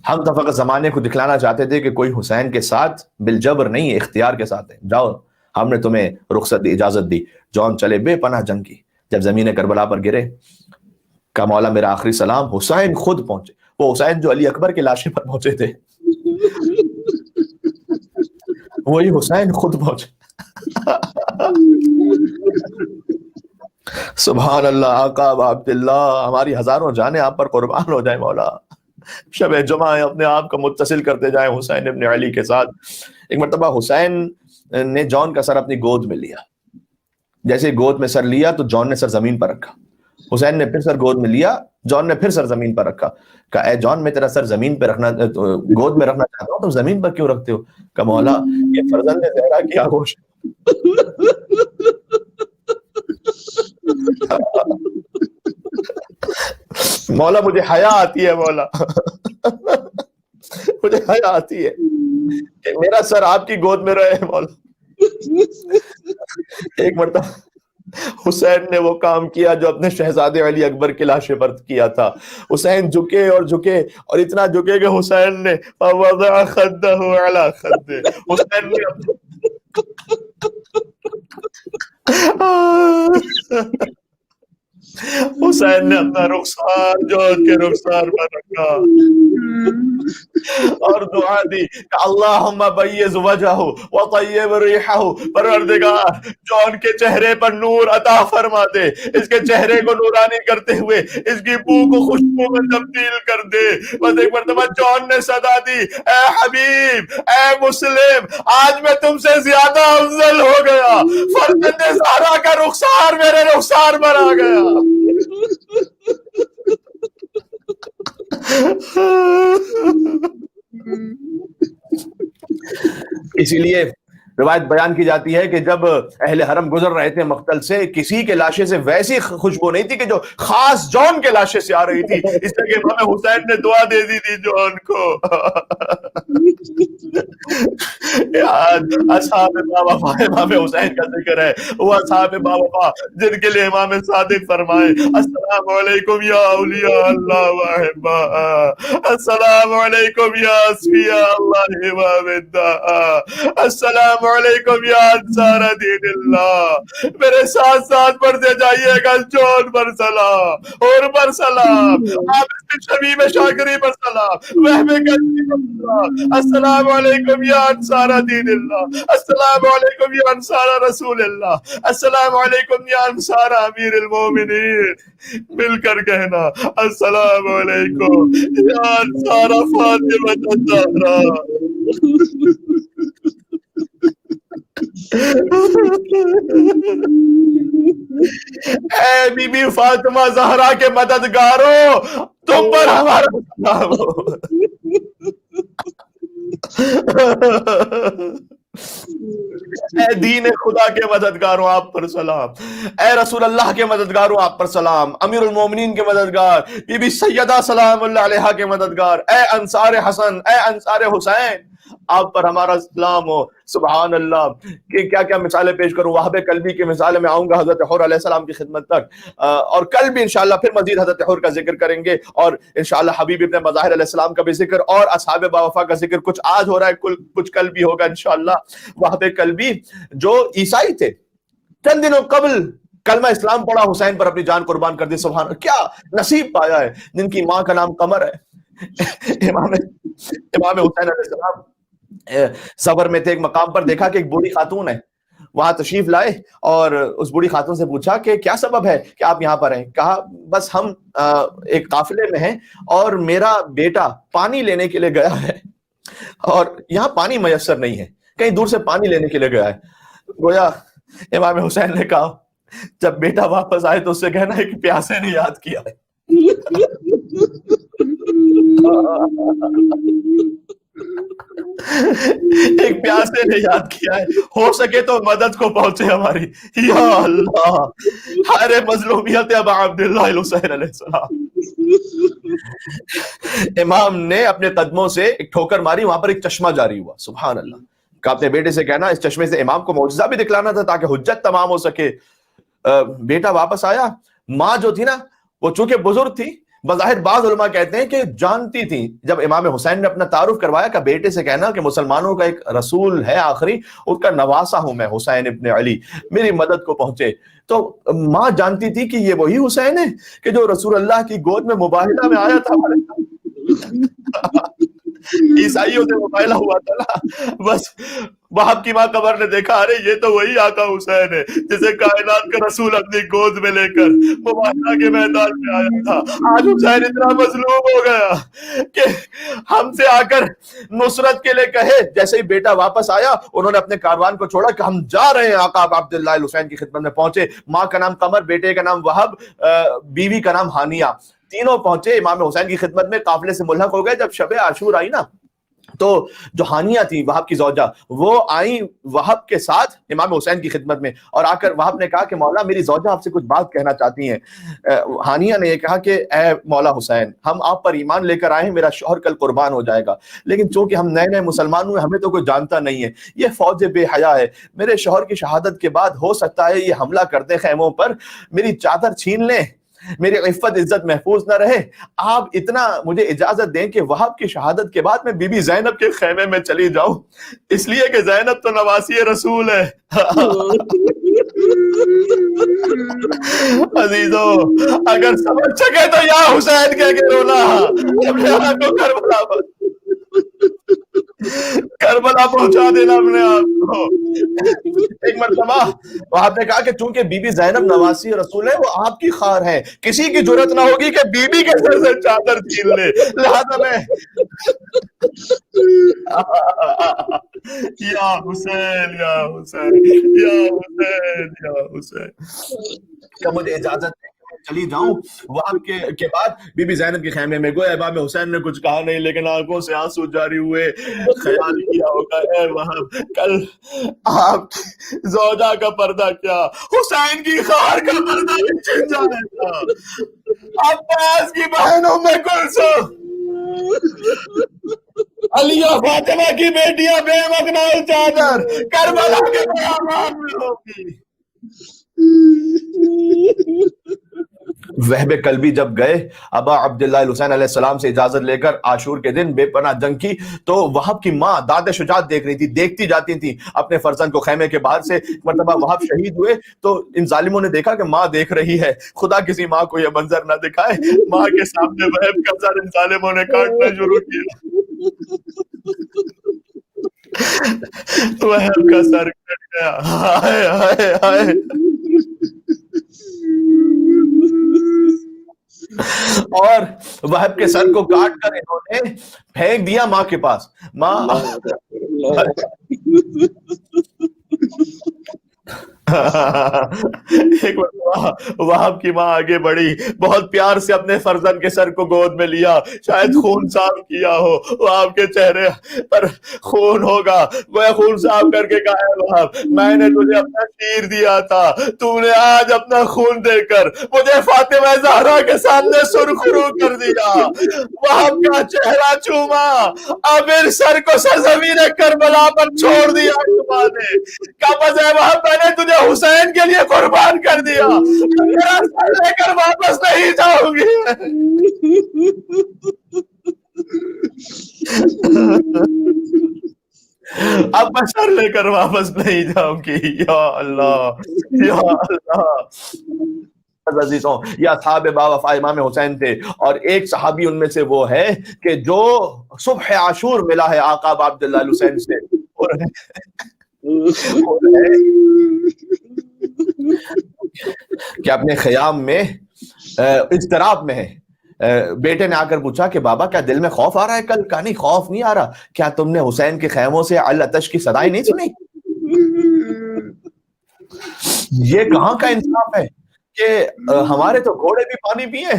ہم تو فقط زمانے کو دکھلانا چاہتے تھے کہ کوئی حسین کے ساتھ بالجبر نہیں ہے، اختیار کے ساتھ ہے، جاؤ ہم نے تمہیں رخصت دی، اجازت دی. جان چلے بے پناہ جنگ کی. جب زمین کربلا پر گرے کہ مولا میرا آخری سلام، حسین خود پہنچے، وہ حسین جو علی اکبر کے لاشے پر پہنچے تھے، وہی حسین خود پہنچے. سبحان اللہ. آقا عبداللہ ہماری ہزاروں جانیں آپ پر قربان ہو جائیں مولا. شب جمعہ اپنے آپ کو متصل کرتے جائیں حسین ابن علی کے ساتھ. ایک مرتبہ حسین نے جان کا سر اپنی گود میں لیا، جیسے گود میں سر لیا تو جان نے سر زمین پر رکھا، حسین نے پھر سر گود میں لیا، جان نے پھر سر زمین پر رکھا. کہا اے جان میں تیرا سر زمین پہ رکھنا گود میں رکھنا چاہتا ہوں، تم زمین پر کیوں رکھتے ہو؟ کہا مولا یہ فرزند زہرا کی آغوش. مولا مجھے حیا آتی ہے، مولا مجھے حیا آتی ہے کہ میرا سر آپ کی گود میں رہے مولا. ایک مرتبہ حسین نے وہ کام کیا جو اپنے شہزادے علی اکبر کے لاشے پر کیا تھا. حسین جھکے اور جھکے اور اتنا جھکے کہ حسین نے فوضع خدہ علی خدہ، حسین نے حسین نے اپنا رخسار جو اس کے رخسار پر رکھا اور دعا دی کہ اللہم بیض وجہہ وطیب ریحہ، پروردگار جان کے چہرے پر نور عطا فرما دے، اس کے چہرے کو نورانی کرتے ہوئے اس کی بو کو خوشبو میں تبدیل کر دے. بس ایک مرتبہ جان نے صدا دی اے حبیب اے مسلم، آج میں تم سے زیادہ افضل ہو گیا، فرزند زہرا کا رخسار میرے رخسار پر آ گیا. اسی لیے روایت بیان کی جاتی ہے کہ جب اہل حرم گزر رہے تھے مقتل سے، کسی کے لاشے سے ویسی خوشبو نہیں تھی کہ جو خاص جان کے لاشے سے آ رہی تھی، اس لیے کہ امام حسین نے دعا دے دی تھی جان کو. اصحاب باوفا امام حسین کا ذکر ہے، وہ اصحاب باوفا جن کے لیے امام صادق فرمائے السلام علیکم یا اولیاء اللہ واحبا، السلام علیکم یا اصفیاء اللہ امام الدعاء، السلام علیکم یا انصار دین اللہ. میرے ساتھ ساتھ پڑھتے جائیے گا جون پر سلام، اور پر سلام، عابد شبیب شاکری پر سلام، وہب قلبی پر سلام، السلام علیکم یا انصار دین اللہ، السلام علیکم یا انصار رسول اللہ، السلام علیکم یا انصار امیر المومنین. مل کر کہنا السلام علیکم یا انصار فاطمہ الزہرا. اے بی بی فاطمہ زہرا کے مددگاروں، تم پر ہمارا سلام ہو. اے دین خدا کے مددگاروں آپ پر سلام، اے رسول اللہ کے مددگاروں آپ پر سلام، امیر المومنین کے مددگار بی بی سیدہ سلام اللہ علیہا کے مددگار، اے انصار حسن، اے انصار حسین، آپ پر ہمارا سلام ہو. سبحان اللہ. کہ کیا کیا مثالیں پیش کروں. وہب قلبی کی مثال میں آؤں گا حضرت حور علیہ السلام کی خدمت تک، اور کل بھی انشاءاللہ پھر مزید حضرت حور کا ذکر کریں گے، اور انشاءاللہ حبیب ابن مظاہر علیہ السلام کا بھی ذکر، اور اصحاب باوفا کا ذکر کچھ آج ہو رہا ہے، کچھ کل بھی ہوگا انشاءاللہ. وہب قلبی جو عیسائی تھے، چند دنوں قبل کلمہ اسلام پڑھا، حسین پر اپنی جان قربان کر دی. سبحان اللہ، کیا نصیب پایا ہے جن کی ماں کا نام قمر ہے. امام حسین علیہ السلام سفر میں تھے، ایک مقام پر دیکھا کہ ایک بوڑھی خاتون ہے، وہاں تشریف لائے اور اس بوڑھی خاتون سے پوچھا کہ کیا سبب ہے کہ آپ یہاں پر ہیں. کہا بس ہم ایک قافلے میں ہیں اور میرا بیٹا پانی لینے کے لیے گیا ہے اور یہاں پانی میسر نہیں ہے، کہیں دور سے پانی لینے کے لیے گیا ہے. گویا امام حسین نے کہا جب بیٹا واپس آئے تو اس سے کہنا ہے کہ پیاسے نے یاد کیا ہے. ایک پیاسے نے یاد کیا ہے، ہو سکے تو مدد کو پہنچے ہماری، یا اللہ، ہر مظلومیت ابا عبداللہ الحسین علیہ السلام۔ امام نے اپنے قدموں سے ایک ٹھوکر ماری، وہاں پر ایک چشمہ جاری ہوا، سبحان اللہ۔ کہ اپنے بیٹے سے کہنا اس چشمے سے امام کو معجزہ بھی دکھلانا تھا تاکہ حجت تمام ہو سکے۔ بیٹا واپس آیا، ماں جو تھی نا وہ چونکہ بزرگ تھی، بظاہر بعض علماء کہتے ہیں کہ جانتی تھی، جب امام حسین نے اپنا تعارف کروایا کہ بیٹے سے کہنا کہ مسلمانوں کا ایک رسول ہے آخری، اس کا نواسا ہوں میں، حسین ابن علی، میری مدد کو پہنچے۔ تو ماں جانتی تھی کہ یہ وہی حسین ہے کہ جو رسول اللہ کی گود میں مباہلہ میں آیا تھا ہمارے عیسائیوں سے مباہلہ ہوا تھا نا، بس وہاب کی ماں قبر نے دیکھا، ارے یہ تو وہی آقا حسین ہے جسے کائنات کا رسول اپنی گود میں لے کر مباہلہ کے میدان میں آیا تھا۔ آج حسین اتنا مظلوم ہو گیا کہ ہم سے آ کر نصرت کے لیے کہے۔ جیسے ہی بیٹا واپس آیا، انہوں نے اپنے کاروان کو چھوڑا کہ ہم جا رہے ہیں آقا عبداللہ الحسین کی خدمت میں۔ پہنچے، ماں کا نام قمر، بیٹے کا نام وہب، بیوی کا نام ہانیہ، تینوں پہنچے امام حسین کی خدمت میں، قافلے سے ملحق ہو گئے۔ جب شب عاشور آئی نا تو جو ہانیہ تھی وہب کی زوجہ، وہ آئیں وہب کے ساتھ امام حسین کی خدمت میں، اور آ کر وہب نے کہا کہ مولا میری زوجہ آپ سے کچھ بات کہنا چاہتی ہیں۔ ہانیہ نے یہ کہا کہ اے مولا حسین، ہم آپ پر ایمان لے کر آئے ہیں، میرا شوہر کل قربان ہو جائے گا، لیکن چونکہ ہم نئے نئے مسلمان ہوئے، ہمیں تو کوئی جانتا نہیں ہے، یہ فوج بے حیا ہے، میرے شوہر کی شہادت کے بعد ہو سکتا ہے یہ حملہ کر دے خیموں پر، میری چادر چھین لیں، میری عفت عزت محفوظ نہ رہے۔ آپ اتنا مجھے اجازت دیں کہ وہاب کی شہادت کے بعد میں بی بی زینب کے خیمے میں چلی جاؤں، اس لیے کہ زینب تو نواسی رسول ہے۔ عزیزو، اگر سمجھ سکے تو یا حسین کہہ کے رونا، اپنے آپ کو کربلا پہنچا دینا اپنے آپ کو۔ ایک مرتبہ آپ نے کہا کہ چونکہ بی بی زینب نواسی رسول ہے، وہ آپ کی خار ہے، کسی کی جرت نہ ہوگی کہ بی بی کے سر سے چادر چھین لے، لہذا میں یا حسین یا حسین یا حسین یا حسین، کیا مجھے اجازت ہے چلی جاؤں؟ وہاں کے بعد بی بی زینب کے خیمے میں گویا امام حسین نے کچھ کہا نہیں، لیکن آنکھوں سے آنسو جاری ہوئے۔ خیال کیا ہوگا اے وہاں کل آپ کی زوجہ کا پردہ کیا حسین کی خار کا پردہ بھی چھن جائے گا۔ عباس کی بہنوں میں کلثوم، علی و فاطمہ کی بیٹیاں بے مغنا چادر کربلا کے بیابان میں ہوگی۔ وہب قلبی جب گئے ابا عبداللہ الحسین علیہ السلام سے اجازت لے کر عاشور کے دن بے پناہ جنگ کی، تو وہب کی ماں داد شجاعت دیکھ رہی تھی، دیکھتی جاتی تھی اپنے فرزند کو خیمے کے باہر سے۔ مرتبہ وہب شہید ہوئے تو ان ظالموں نے دیکھا کہ ماں دیکھ رہی ہے، خدا کسی ماں کو یہ منظر نہ دکھائے، ماں کے سامنے وہب کا سر ان ظالموں نے کاٹنا شروع کیا، وہب کا سر کٹ گیا۔ ہائے ہائے ہائے، اور وہب کے سر کو کاٹ کر انہوں نے پھینک دیا ماں کے پاس۔ ماں ایک وہب کی ماں آگے بڑھی، بہت پیار سے اپنے فرزند کے سر کو گود میں لیا، شاید خون صاف کیا ہو، وہب کے چہرے پر خون ہوگا، وہ خون صاف کر کے کہا ہے وہب میں نے تجھے اپنا شیر دیا تھا، تو نے آج اپنا خون دے کر مجھے فاطمہ زہرا کے سامنے سرخرو کر دیا۔ وہب کا چہرہ چوما، اب اس سر کو سرزمین کربلا پر چھوڑ دیا ماں نے، قبض ہے وہب میں نے تجھے حسین کے لیے قربان کر دیا، میرا سر لے کر واپس نہیں جاؤں گی۔ اب میں سر لے کر واپس نہیں جاؤں گی، یا اللہ یا اللہ۔ عزیزوں، یہ اصحاب باوفا امام حسین تھے، اور ایک صحابی ان میں سے وہ ہے کہ جو صبح عاشور ملا ہے آقا عبداللہ الحسین سے، کہ اپنے خیام میں اضطراب میں ہے۔ بیٹے نے آ کر پوچھا کہ بابا کیا دل میں خوف آ رہا ہے کل؟ کہا نہیں خوف نہیں آ رہا، کیا تم نے حسین کے خیموں سے العطش کی صدائیں نہیں سنی؟ یہ کہاں کا انصاف ہے کہ ہمارے تو گھوڑے بھی پانی پیے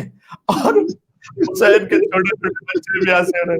اور حسین کے چھوٹے چھوٹے بچے بھی ایسے رہے۔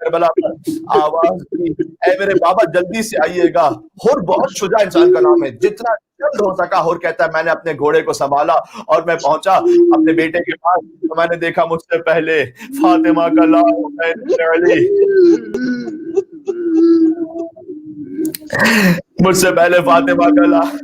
کربلا پر آواز دی، اے میرے بابا جلدی سے آئیے گا۔ ہر بہت شجاع انسان کا نام ہے، جتنا جلد ہو سکا ہر کہتا ہے میں نے اپنے گھوڑے کو سنبھالا اور میں پہنچا اپنے بیٹے کے پاس، تو میں نے دیکھا مجھ سے پہلے فاطمہ کا لال حسین علی، مجھ سے پہلے فاطمہ کا لال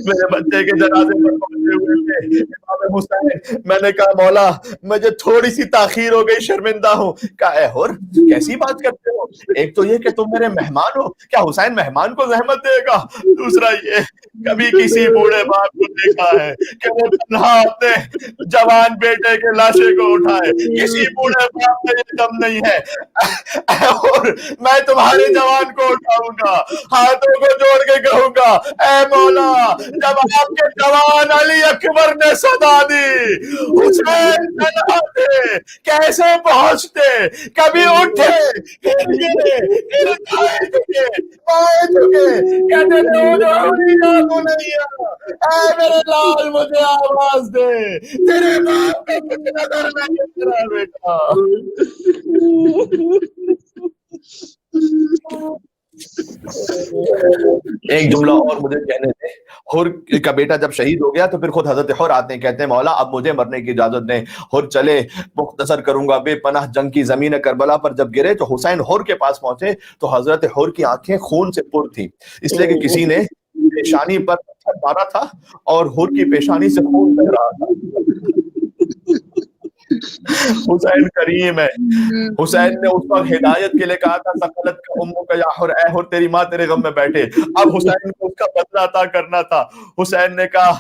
میرے بچے کے جنازے پر پہنچے ہوئے تھے امام حسین۔ میں نے کہا مولا مجھے تھوڑی سی تاخیر ہو گئی، شرمندہ ہوں۔ کہا اے حر کیسی بات کرتے ہو، ایک تو یہ کہ تم میرے مہمان ہو، کیا حسین مہمان کو زحمت دے گا؟ دوسرا یہ کبھی کسی بوڑھے باپ کو دیکھا ہے کہ وہ تنہا اپنے جوان بیٹے کے لاشے کو اٹھائے؟ کسی بوڑھے باپ میں یہ دم نہیں ہے۔ اور میں تمہارے جوان کو اٹھاؤں گا، ہاتھوں کو جوڑ کے کہوں گا اے مولا، جب آپ کے جوان علی اکبر نے صدا دی حسین تنہا تھے، کیسے پہنچتے؟ کبھی اٹھے، ہل گئے، ہلکائے چکے، پائے چکے، کہتے تھے ادھوری یا بنیا، اے میرے لال مجھے آواز دے، تیرے باپ کا کچھ نظر نہیں تیرا بیٹا۔ ایک جملہ اور مجھے کہنے دیں، حر کا بیٹا جب شہید ہو گیا تو پھر خود حضرت حر آتے ہیں، کہتے ہیں مولا اب مجھے مرنے کی اجازت دیں۔ حر چلے، مختصر کروں گا، بے پناہ جنگ کی زمین کربلا پر جب گرے تو حسین حر کے پاس پہنچے تو حضرت حر کی آنکھیں خون سے پر تھی، اس لیے کہ کسی نے پیشانی پر پتھر مارا تھا اور حر کی پیشانی سے خون بہ رہا تھا۔ حسین کریم ہے، حسین نے اس وقت ہدایت کے لیے کہا تھا سقلت کا امو کا یا حر، اے حر تیری ماں تیرے غم میں بیٹھے۔ اب حسین کو اس کا بدلہ عطا کرنا تھا۔ حسین نے کہا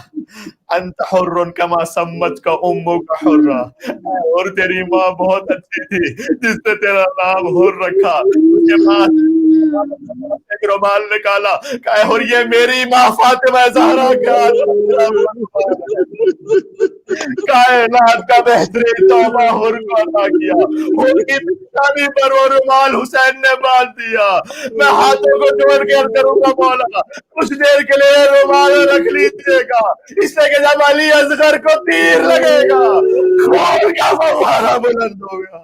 انت حر کما سمت کا امو کا حرہ، اے حر تیری ماں بہت اچھی تھی جس نے تیرا نام حر رکھا۔ اس کے بعد ایک رومال نکالا، کہا حر یہ میری ماں فاطمہ زہرا کا کائنات کا بہترین توبہ حر کو عطا کیا۔ حر کی پیشانی پر وہ رومال حسین نے باندھ دیا۔ میں ہاتھوں کو جوڑ کے عرض کروں گا مولا کچھ دیر کے لیے رومال رکھ لیجیے گا، اس سے کہ جب علی اصغر کو تیر لگے گا خون کا فوارہ بلند ہوگا۔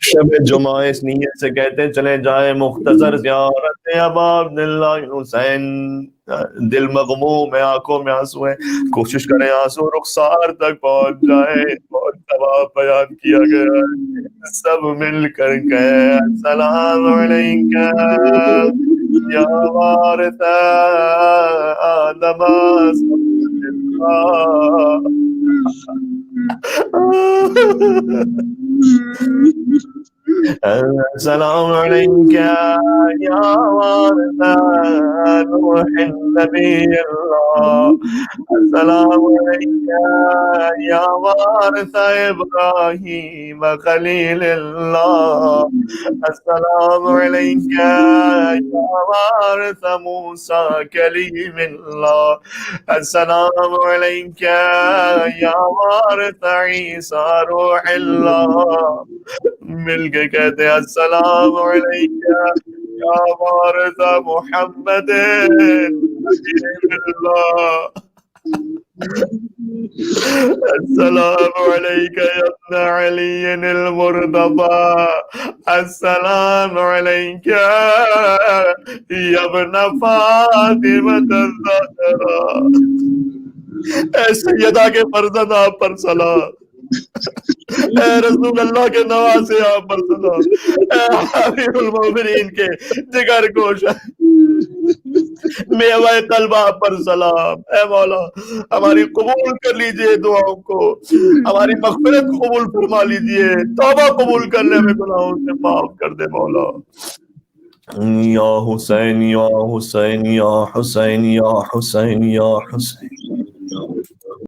شب جمعہ اس نیت سے کہتے ہیں چلے جائیں مختصر زیارت ابا عبداللہ حسین، دل مغموم ہے، آنکھوں میں آنسو ہیں، کوشش کریں آنسو رخسار تک پہنچ جائے۔ بہت ثواب بیان کیا گیا ہے، سب مل کر کہے السلام علیکہ یا وارث آدم السلام علیکہ یا وارث نوح نبی اللہ، السلام علیکہ یا وارث ابراہیم خلیل اللہ، السلام علیکہ یا وارث موسیٰ کلیم اللہ، السلام علیکہ یا وارث عیسیٰ روح اللہ۔ مل کے کہتے ہیں السلام علیکہ یا وارث محمد رسول اللہ، السلام علیکہ یا ابن علی المرتضی، السلام علیکہ یا ابن فاطمہ الزہرا۔ اے سیدہ کے فرزند آپ پر سلام، اے رسول اللہ کے نواسے آپ پر سلام، اے امیر المومنین کے جگر گوش میوہ قلب آپ پر سلام۔ اے مولا ہماری قبول کر لیجئے دعاؤں کو، ہماری مغفرت قبول فرما لیجئے، توبہ قبول کر لے، ہمیں گناہوں سے معاف کر دے مولا۔ یا حسین یا حسین یا حسین یا حسین یا حسین۔